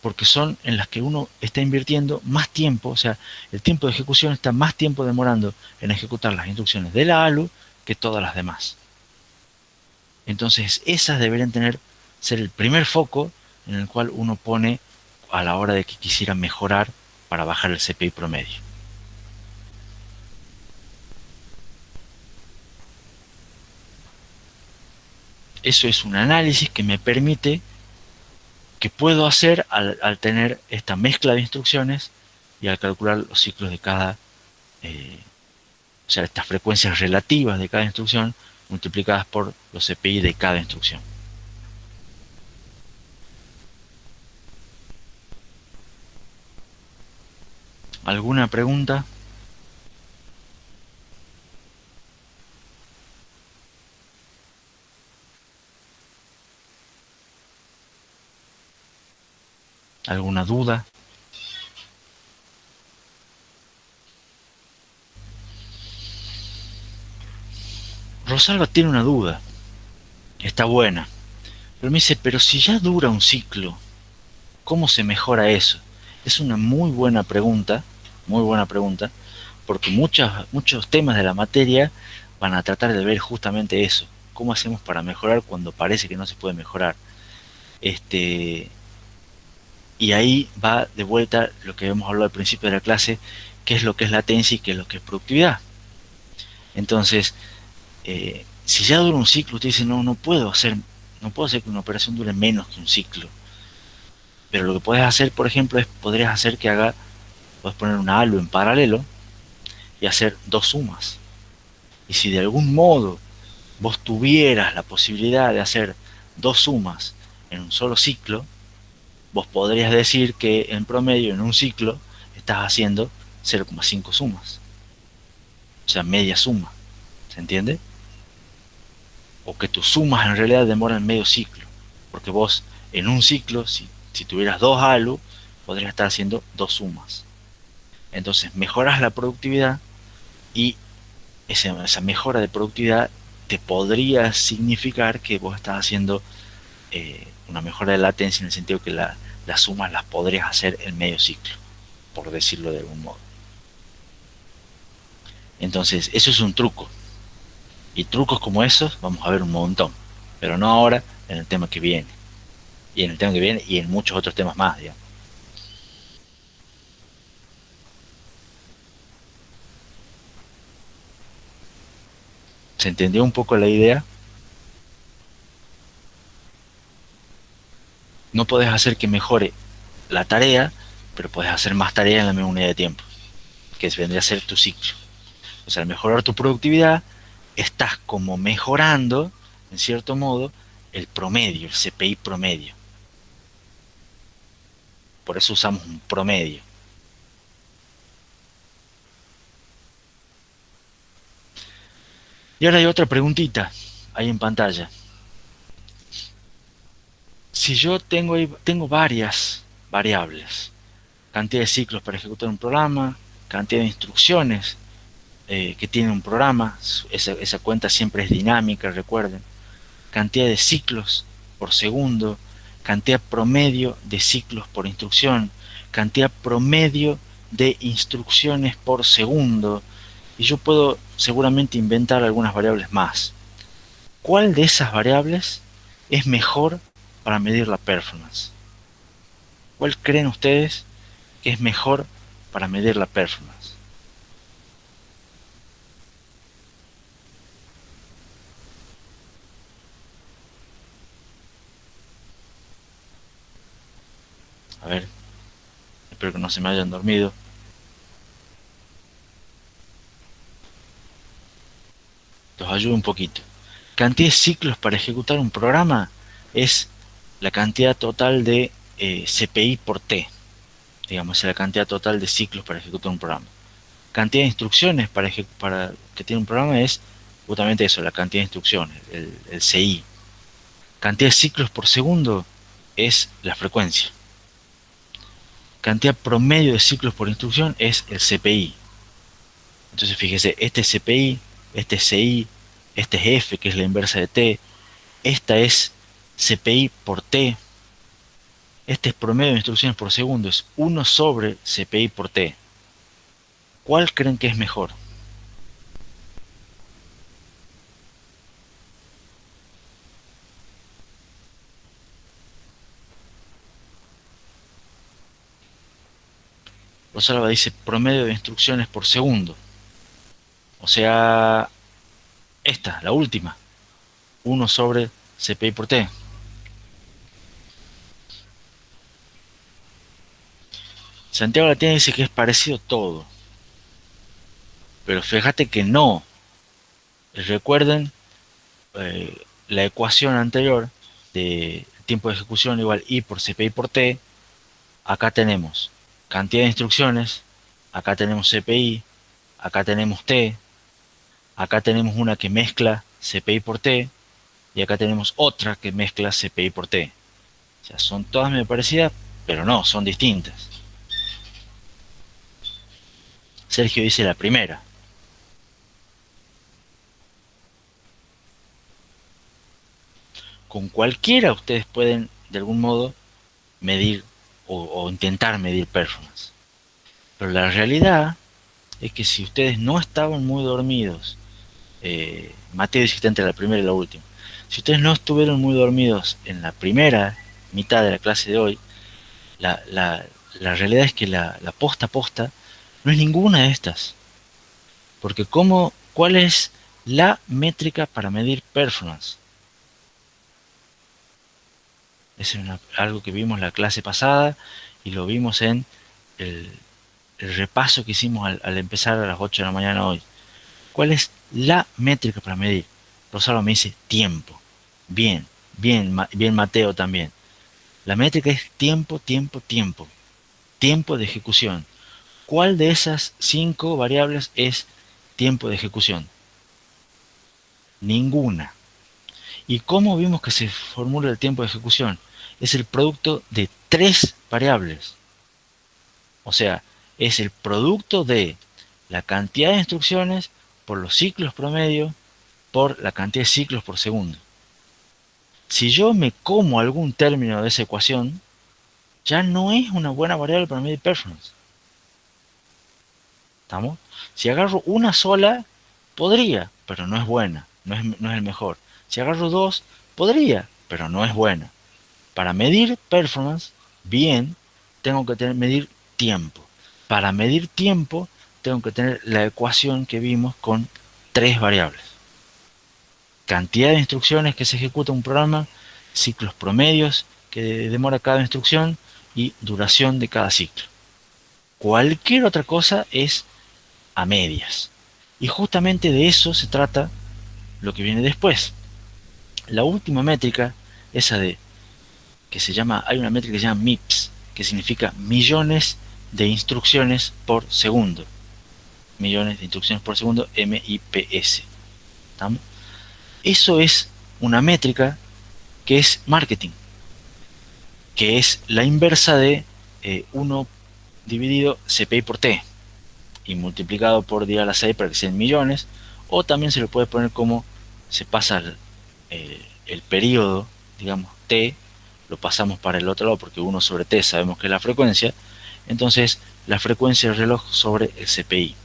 porque son en las que uno está invirtiendo más tiempo, o sea, el tiempo de ejecución está más tiempo demorando en ejecutar las instrucciones de la ALU que todas las demás. Entonces, esas deberían ser el primer foco en el cual uno pone a la hora de que quisiera mejorar para bajar el CPI promedio. Eso es un análisis que me permite, que puedo hacer al tener esta mezcla de instrucciones y al calcular los ciclos de cada, o sea, estas frecuencias relativas de cada instrucción multiplicadas por los CPI de cada instrucción. ¿Alguna pregunta? ¿Alguna duda? Rosalba tiene una duda. Está buena. Pero me dice, pero si ya dura un ciclo, ¿cómo se mejora eso? Es una muy buena pregunta, porque muchos temas de la materia van a tratar de ver justamente eso. ¿Cómo hacemos para mejorar cuando parece que no se puede mejorar? Y ahí va de vuelta lo que hemos hablado al principio de la clase, qué es lo que es latencia y qué es lo que es productividad. Entonces, si ya dura un ciclo, usted dice, no puedo hacer que una operación dure menos que un ciclo. Pero lo que puedes hacer, por ejemplo, podrías hacer puedes poner una ALU en paralelo y hacer dos sumas. Y si de algún modo vos tuvieras la posibilidad de hacer dos sumas en un solo ciclo, vos podrías decir que en promedio en un ciclo estás haciendo 0,5 sumas, o sea, media suma, ¿se entiende? O que tus sumas en realidad demoran medio ciclo, porque vos en un ciclo, si tuvieras dos ALU, podrías estar haciendo dos sumas. Entonces mejoras la productividad y esa mejora de productividad te podría significar que vos estás haciendo una mejora de latencia, en el sentido que las sumas las podrías hacer en medio ciclo, por decirlo de algún modo. Entonces, eso es un truco. Y trucos como esos vamos a ver un montón. Pero no ahora, en el tema que viene. Y en el tema que viene y en muchos otros temas más, digamos. ¿Se entendió un poco la idea? No podés hacer que mejore la tarea, pero podés hacer más tarea en la misma unidad de tiempo, que vendría a ser tu ciclo. O sea, al mejorar tu productividad, estás como mejorando, en cierto modo, el promedio, el CPI promedio. Por eso usamos un promedio. Y ahora hay otra preguntita ahí en pantalla. Si yo tengo varias variables, cantidad de ciclos para ejecutar un programa, cantidad de instrucciones que tiene un programa, esa cuenta siempre es dinámica, recuerden, cantidad de ciclos por segundo, cantidad promedio de ciclos por instrucción, cantidad promedio de instrucciones por segundo, y yo puedo seguramente inventar algunas variables más. ¿Cuál de esas variables es mejor para medir la performance? ¿Cuál creen ustedes que es mejor para medir la performance? A ver, espero que no se me hayan dormido. Los ayudo un poquito. Cantidad de ciclos para ejecutar un programa es la cantidad total de CPI por T. Digamos, es la cantidad total de ciclos para ejecutar un programa. Cantidad de instrucciones para que tiene un programa es justamente eso, la cantidad de instrucciones, el CI. Cantidad de ciclos por segundo es la frecuencia. Cantidad promedio de ciclos por instrucción es el CPI. Entonces fíjese, este es CPI, este es CI, este es F, que es la inversa de T, esta es CPI por T, este es promedio de instrucciones por segundo, es 1 sobre CPI por T. ¿Cuál creen que es mejor? Rosalba dice promedio de instrucciones por segundo. O sea, esta, la última. 1 sobre CPI por T. Santiago Latina dice que es parecido todo. Pero fíjate que no. Recuerden la ecuación anterior de tiempo de ejecución igual I por CPI por T. Acá tenemos cantidad de instrucciones. Acá tenemos CPI. Acá tenemos T. Acá tenemos una que mezcla CPI por T. Y acá tenemos otra que mezcla CPI por T. O sea, son todas medio parecidas, pero no, son distintas. Sergio dice la primera. Con cualquiera ustedes pueden de algún modo medir o intentar medir performance. Pero la realidad es que si ustedes no estaban muy dormidos, Mateo dice que está entre la primera y la última, si ustedes no estuvieron muy dormidos en la primera mitad de la clase de hoy, la realidad es que la posta a posta no es ninguna de estas. Porque ¿cuál es la métrica para medir performance? Es algo que vimos la clase pasada y lo vimos en el repaso que hicimos al empezar a las 8 de la mañana hoy. ¿Cuál es la métrica para medir? Rosalba me dice tiempo. Bien, bien Mateo también. La métrica es tiempo, tiempo, tiempo. Tiempo de ejecución. ¿Cuál de esas 5 variables es tiempo de ejecución? Ninguna. ¿Y cómo vimos que se formula el tiempo de ejecución? Es el producto de 3 variables. O sea, es el producto de la cantidad de instrucciones por los ciclos promedio por la cantidad de ciclos por segundo. Si yo me como algún término de esa ecuación, ya no es una buena variable para medir performance. ¿Estamos? Si agarro una sola, podría, pero no es buena, no es el mejor. Si agarro 2, podría, pero no es buena. Para medir performance, bien, tengo que medir tiempo. Para medir tiempo, tengo que tener la ecuación que vimos con 3 variables. Cantidad de instrucciones que se ejecuta un programa, ciclos promedios que demora cada instrucción y duración de cada ciclo. Cualquier otra cosa es a medias. Y justamente de eso se trata lo que viene después. La última métrica, esa de que se llama, hay una métrica que se llama MIPS, que significa millones de instrucciones por segundo. Millones de instrucciones por segundo, MIPS. ¿Estamos? Eso es una métrica que es marketing, que es la inversa de 1 dividido CPI por T y multiplicado por 10 a la 6 para que sean millones, o también se lo puede poner como se pasa el periodo, digamos T, lo pasamos para el otro lado porque 1 sobre T sabemos que es la frecuencia, entonces la frecuencia del reloj sobre el CPI.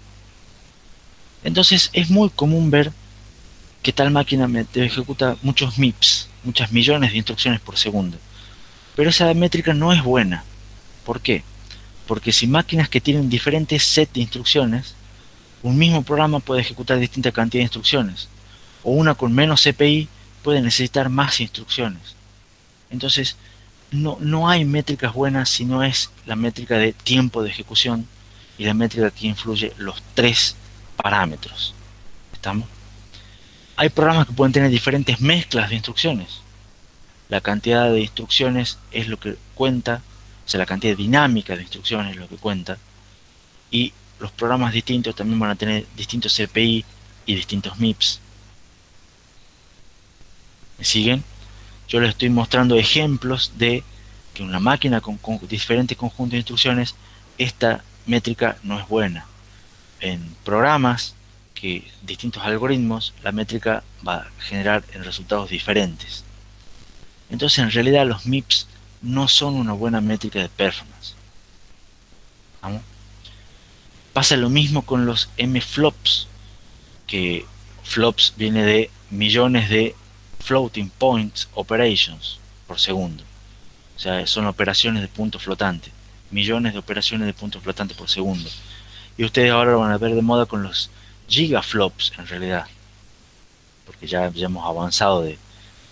Entonces es muy común ver que tal máquina ejecuta muchos MIPS, muchas millones de instrucciones por segundo. Pero esa métrica no es buena. ¿Por qué? Porque si máquinas que tienen diferentes sets de instrucciones, un mismo programa puede ejecutar distinta cantidad de instrucciones. O una con menos CPI puede necesitar más instrucciones. Entonces, no hay métricas buenas si no es la métrica de tiempo de ejecución y la métrica que influye los 3 parámetros. ¿Estamos? Hay programas que pueden tener diferentes mezclas de instrucciones. La cantidad de instrucciones es lo que cuenta, o sea, la cantidad dinámica de instrucciones es lo que cuenta. Y los programas distintos también van a tener distintos CPI y distintos MIPS. ¿Me siguen? Yo les estoy mostrando ejemplos de que una máquina con diferentes conjuntos de instrucciones, esta métrica no es buena. En programas que distintos algoritmos, la métrica va a generar en resultados diferentes. Entonces, en realidad, los MIPS no son una buena métrica de performance. ¿Vamos? Pasa lo mismo con los MFLOPS, que FLOPS viene de millones de floating points operations por segundo. O sea, son operaciones de punto flotante. Millones de operaciones de punto flotante por segundo. Y ustedes ahora lo van a ver de moda con los gigaflops en realidad. Porque ya hemos avanzado de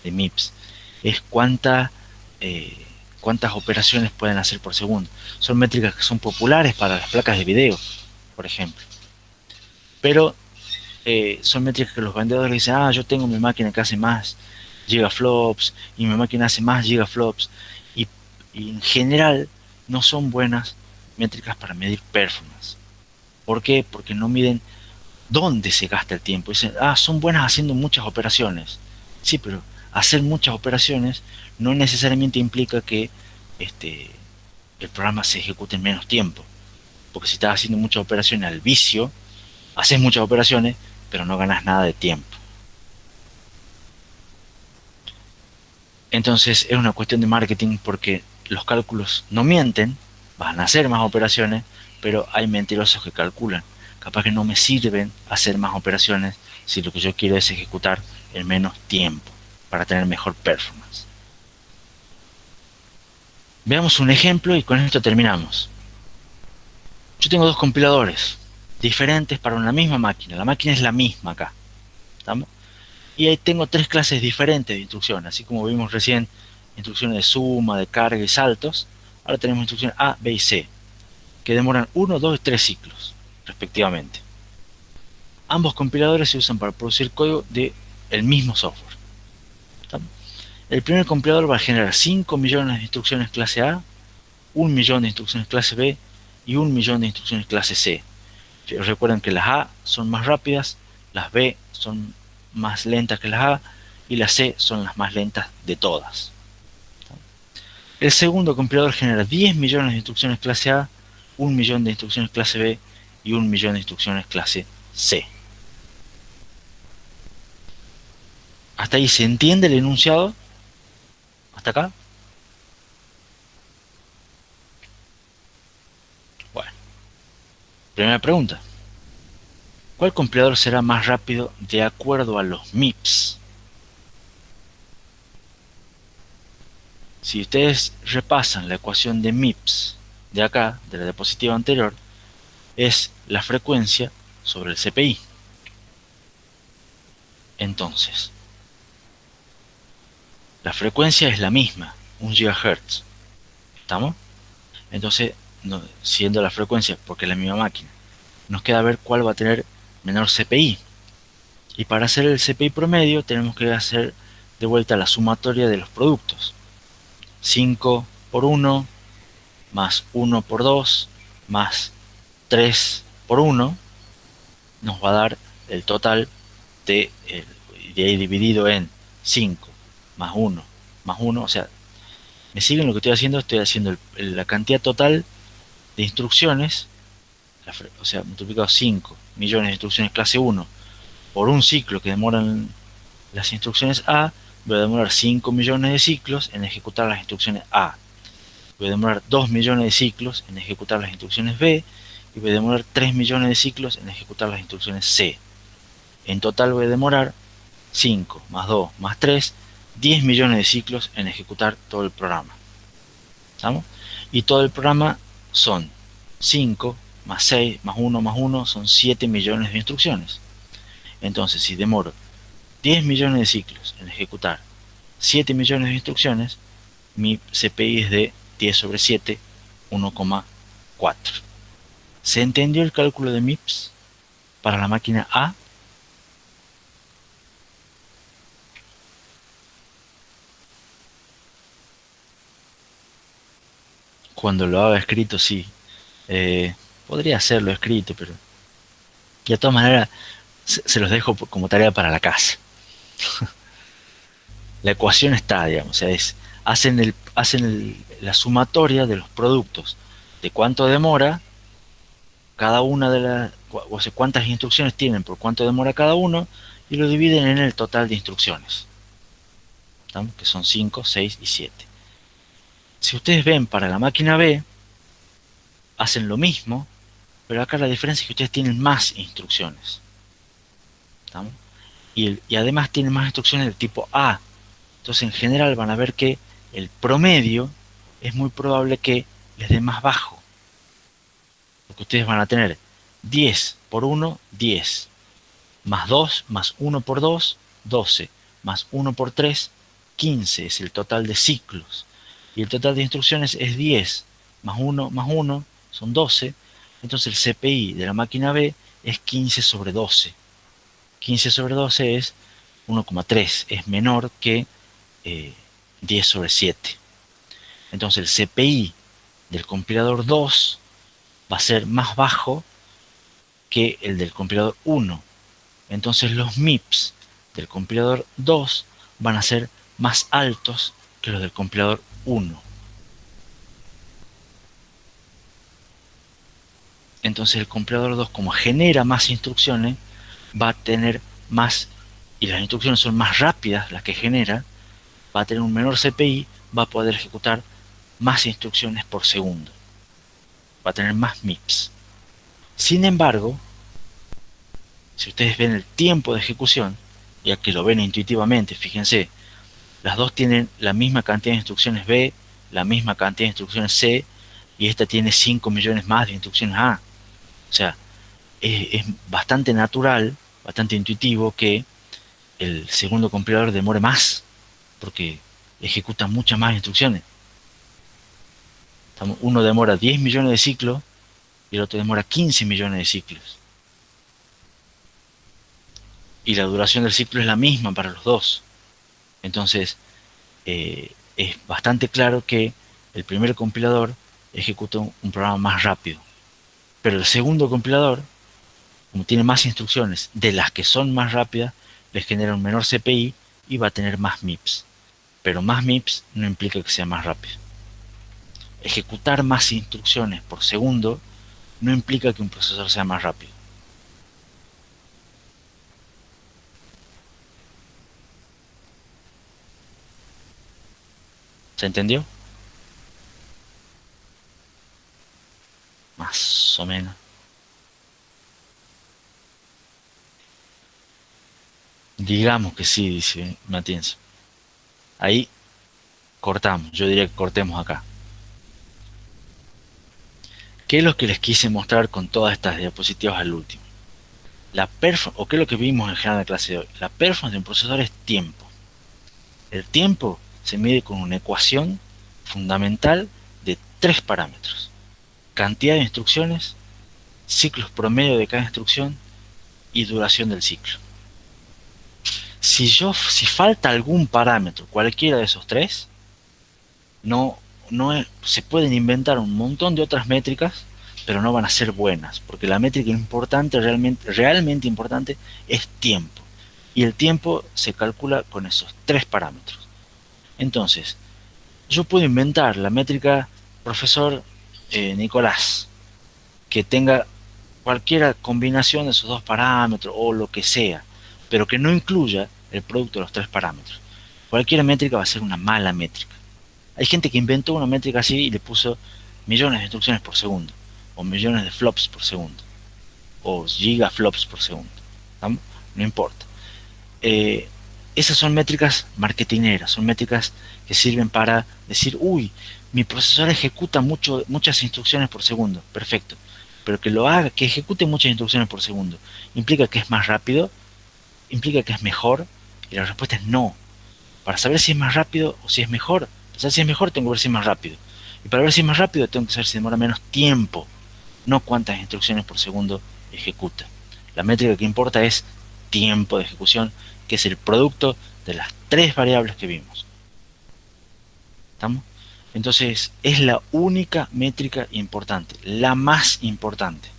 MIPS. Es cuántas operaciones pueden hacer por segundo. Son métricas que son populares para las placas de video, por ejemplo. Pero son métricas que los vendedores dicen, yo tengo mi máquina que hace más gigaflops y mi máquina hace más gigaflops. Y en general no son buenas métricas para medir performance. ¿Por qué? Porque no miden dónde se gasta el tiempo. Dicen, son buenas haciendo muchas operaciones. Sí, pero hacer muchas operaciones no necesariamente implica que el programa se ejecute en menos tiempo. Porque si estás haciendo muchas operaciones al vicio, haces muchas operaciones, pero no ganas nada de tiempo. Entonces es una cuestión de marketing porque los cálculos no mienten, van a hacer más operaciones, pero hay mentirosos que calculan. Capaz que no me sirven hacer más operaciones si lo que yo quiero es ejecutar en menos tiempo para tener mejor performance. Veamos un ejemplo y con esto terminamos. Yo tengo 2 compiladores diferentes para una misma máquina. La máquina es la misma acá. ¿Estamos? Y ahí tengo 3 clases diferentes de instrucciones. Así como vimos recién instrucciones de suma, de carga y saltos. Ahora tenemos instrucciones A, B y C, que demoran 1, 2 y 3 ciclos, respectivamente. ambos compiladores se usan para producir código de el mismo software. ¿Está? El primer compilador va a generar 5 millones de instrucciones clase A, 1 millón de instrucciones clase B y 1 millón de instrucciones clase C. Recuerden que las A son más rápidas, las B son más lentas que las A y las C son las más lentas de todas. El segundo compilador genera 10 millones de instrucciones clase A, 1 millón de instrucciones clase B y 1 millón de instrucciones clase C. ¿Hasta ahí se entiende el enunciado? ¿Hasta acá? Bueno, primera pregunta. ¿Cuál compilador será más rápido de acuerdo a los MIPS? Si ustedes repasan la ecuación de MIPS de acá, de la diapositiva anterior, es la frecuencia sobre el CPI. Entonces, la frecuencia es la misma, 1 GHz. ¿Estamos? Entonces, siendo la frecuencia, porque es la misma máquina, nos queda ver cuál va a tener menor CPI. Y para hacer el CPI promedio tenemos que hacer de vuelta la sumatoria de los productos. 5 por 1 más 1 por 2 más 3 por 1 nos va a dar el total de ahí dividido en 5 más 1 más 1. O sea, ¿me siguen lo que estoy haciendo? Estoy haciendo la cantidad total de instrucciones, o sea, multiplicado 5 millones de instrucciones clase 1 por un ciclo que demoran las instrucciones A. Voy a demorar 5 millones de ciclos en ejecutar las instrucciones A. Voy a demorar 2 millones de ciclos en ejecutar las instrucciones B. Y voy a demorar 3 millones de ciclos en ejecutar las instrucciones C. En total voy a demorar 5 más 2 más 3, 10 millones de ciclos en ejecutar todo el programa. ¿Estamos? Y todo el programa son 5 más 6 más 1 son 7 millones de instrucciones. Entonces, si demoro 10 millones de ciclos en ejecutar 7 millones de instrucciones, mi CPI es de 10 sobre 7, 1,4. ¿Se entendió el cálculo de MIPS para la máquina A? Cuando lo haga escrito, sí. Podría hacerlo escrito, pero de todas maneras se los dejo como tarea para la casa. La ecuación está, digamos, o sea, hacen la sumatoria de los productos, de cuánto demora cada una de las, o sea, cuántas instrucciones tienen por cuánto demora cada uno, y lo dividen en el total de instrucciones, ¿estamos? Que son 5, 6 y 7. Si ustedes ven para la máquina B, hacen lo mismo, pero acá la diferencia es que ustedes tienen más instrucciones, ¿estamos? Y además tienen más instrucciones del tipo A. Entonces en general van a ver que el promedio es muy probable que les dé más bajo. Porque ustedes van a tener 10 por 1, 10. Más 2, más 1 por 2, 12. Más 1 por 3, 15 es el total de ciclos. Y el total de instrucciones es 10. Más 1 son 12. Entonces el CPI de la máquina B es 15 sobre 12. 15 sobre 12 es 1,3. Es menor que 10 sobre 7. Entonces el CPI del compilador 2 va a ser más bajo que el del compilador 1. Entonces los MIPS del compilador 2 van a ser más altos que los del compilador 1. Entonces el compilador 2, como genera más instrucciones, va a tener más, y las instrucciones son más rápidas las que genera, va a tener un menor CPI, va a poder ejecutar más instrucciones por segundo. Va a tener más MIPS. Sin embargo, si ustedes ven el tiempo de ejecución, ya que lo ven intuitivamente, fíjense, las dos tienen la misma cantidad de instrucciones B, la misma cantidad de instrucciones C, y esta tiene 5 millones más de instrucciones A. O sea, es bastante natural, bastante intuitivo que el segundo compilador demore más, porque ejecuta muchas más instrucciones. Uno demora 10 millones de ciclos y el otro demora 15 millones de ciclos. y la duración del ciclo es la misma para los dos. Entonces, es bastante claro que el primer compilador ejecuta un programa más rápido, pero el segundo compilador, como tiene más instrucciones de las que son más rápidas, les genera un menor CPI y va a tener más MIPS. Pero más MIPS no implica que sea más rápido. Ejecutar más instrucciones por segundo no implica que un procesador sea más rápido. ¿Se entendió? Más o menos. Digamos que sí, dice Matienzo. Ahí cortamos. Yo diría que cortemos acá. ¿Qué es lo que les quise mostrar con todas estas diapositivas al último? O qué es lo que vimos en general en la clase de hoy. La performance de un procesador es tiempo. El tiempo se mide con una ecuación fundamental de 3 parámetros: cantidad de instrucciones, ciclos promedio de cada instrucción y duración del ciclo. Si falta algún parámetro, cualquiera de esos tres, se pueden inventar un montón de otras métricas, pero no van a ser buenas, porque la métrica importante, realmente importante, es tiempo. Y el tiempo se calcula con esos 3 parámetros. Entonces, yo puedo inventar la métrica profesor Nicolás, que tenga cualquier combinación de esos 2 parámetros o lo que sea, pero que no incluya el producto de los 3 parámetros. Cualquier métrica va a ser una mala métrica. Hay gente que inventó una métrica así y le puso millones de instrucciones por segundo, o millones de flops por segundo, o gigaflops por segundo. ¿No? No importa. Esas son métricas marketineras, son métricas que sirven para decir, uy, mi procesador ejecuta muchas instrucciones por segundo. Perfecto. Pero que lo haga, que ejecute muchas instrucciones por segundo, ¿implica que es más rápido? ¿Implica que es mejor? Y la respuesta es no. Para saber si es más rápido o si es mejor, para saber si es mejor tengo que ver si es más rápido. Y para ver si es más rápido tengo que saber si demora menos tiempo, no cuántas instrucciones por segundo ejecuta. La métrica que importa es tiempo de ejecución, que es el producto de las 3 variables que vimos. ¿Estamos? Entonces es la única métrica importante, la más importante.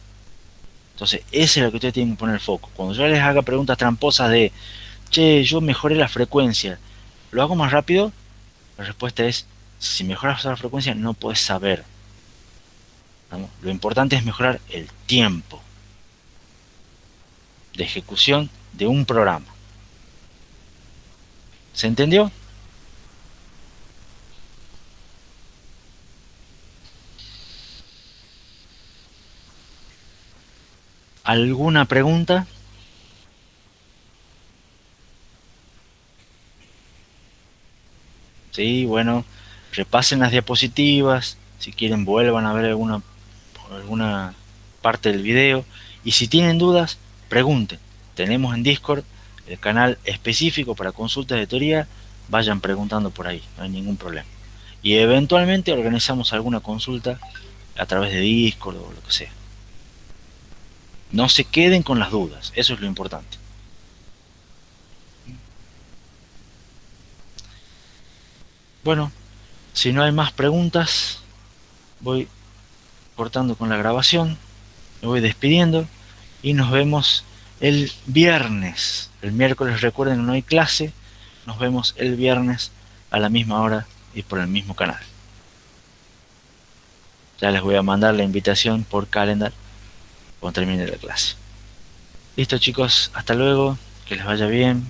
Entonces ese es lo que ustedes tienen que poner el foco. Cuando yo les haga preguntas tramposas de, che, yo mejoré la frecuencia, ¿lo hago más rápido? La respuesta es, si mejoras la frecuencia no puedes saber. ¿Estamos? Lo importante es mejorar el tiempo de ejecución de un programa. ¿Se entendió? ¿Alguna pregunta? Sí, bueno, repasen las diapositivas, si quieren vuelvan a ver alguna parte del video, y si tienen dudas, pregunten. Tenemos en Discord el canal específico para consultas de teoría, vayan preguntando por ahí, no hay ningún problema. Y eventualmente organizamos alguna consulta a través de Discord o lo que sea. No se queden con las dudas, eso es lo importante. Bueno, si no hay más preguntas, voy cortando con la grabación, me voy despidiendo y nos vemos el viernes. El miércoles, recuerden, no hay clase, nos vemos el viernes a la misma hora y por el mismo canal. Ya les voy a mandar la invitación por calendar cuando termine la clase. Listo chicos, hasta luego, que les vaya bien.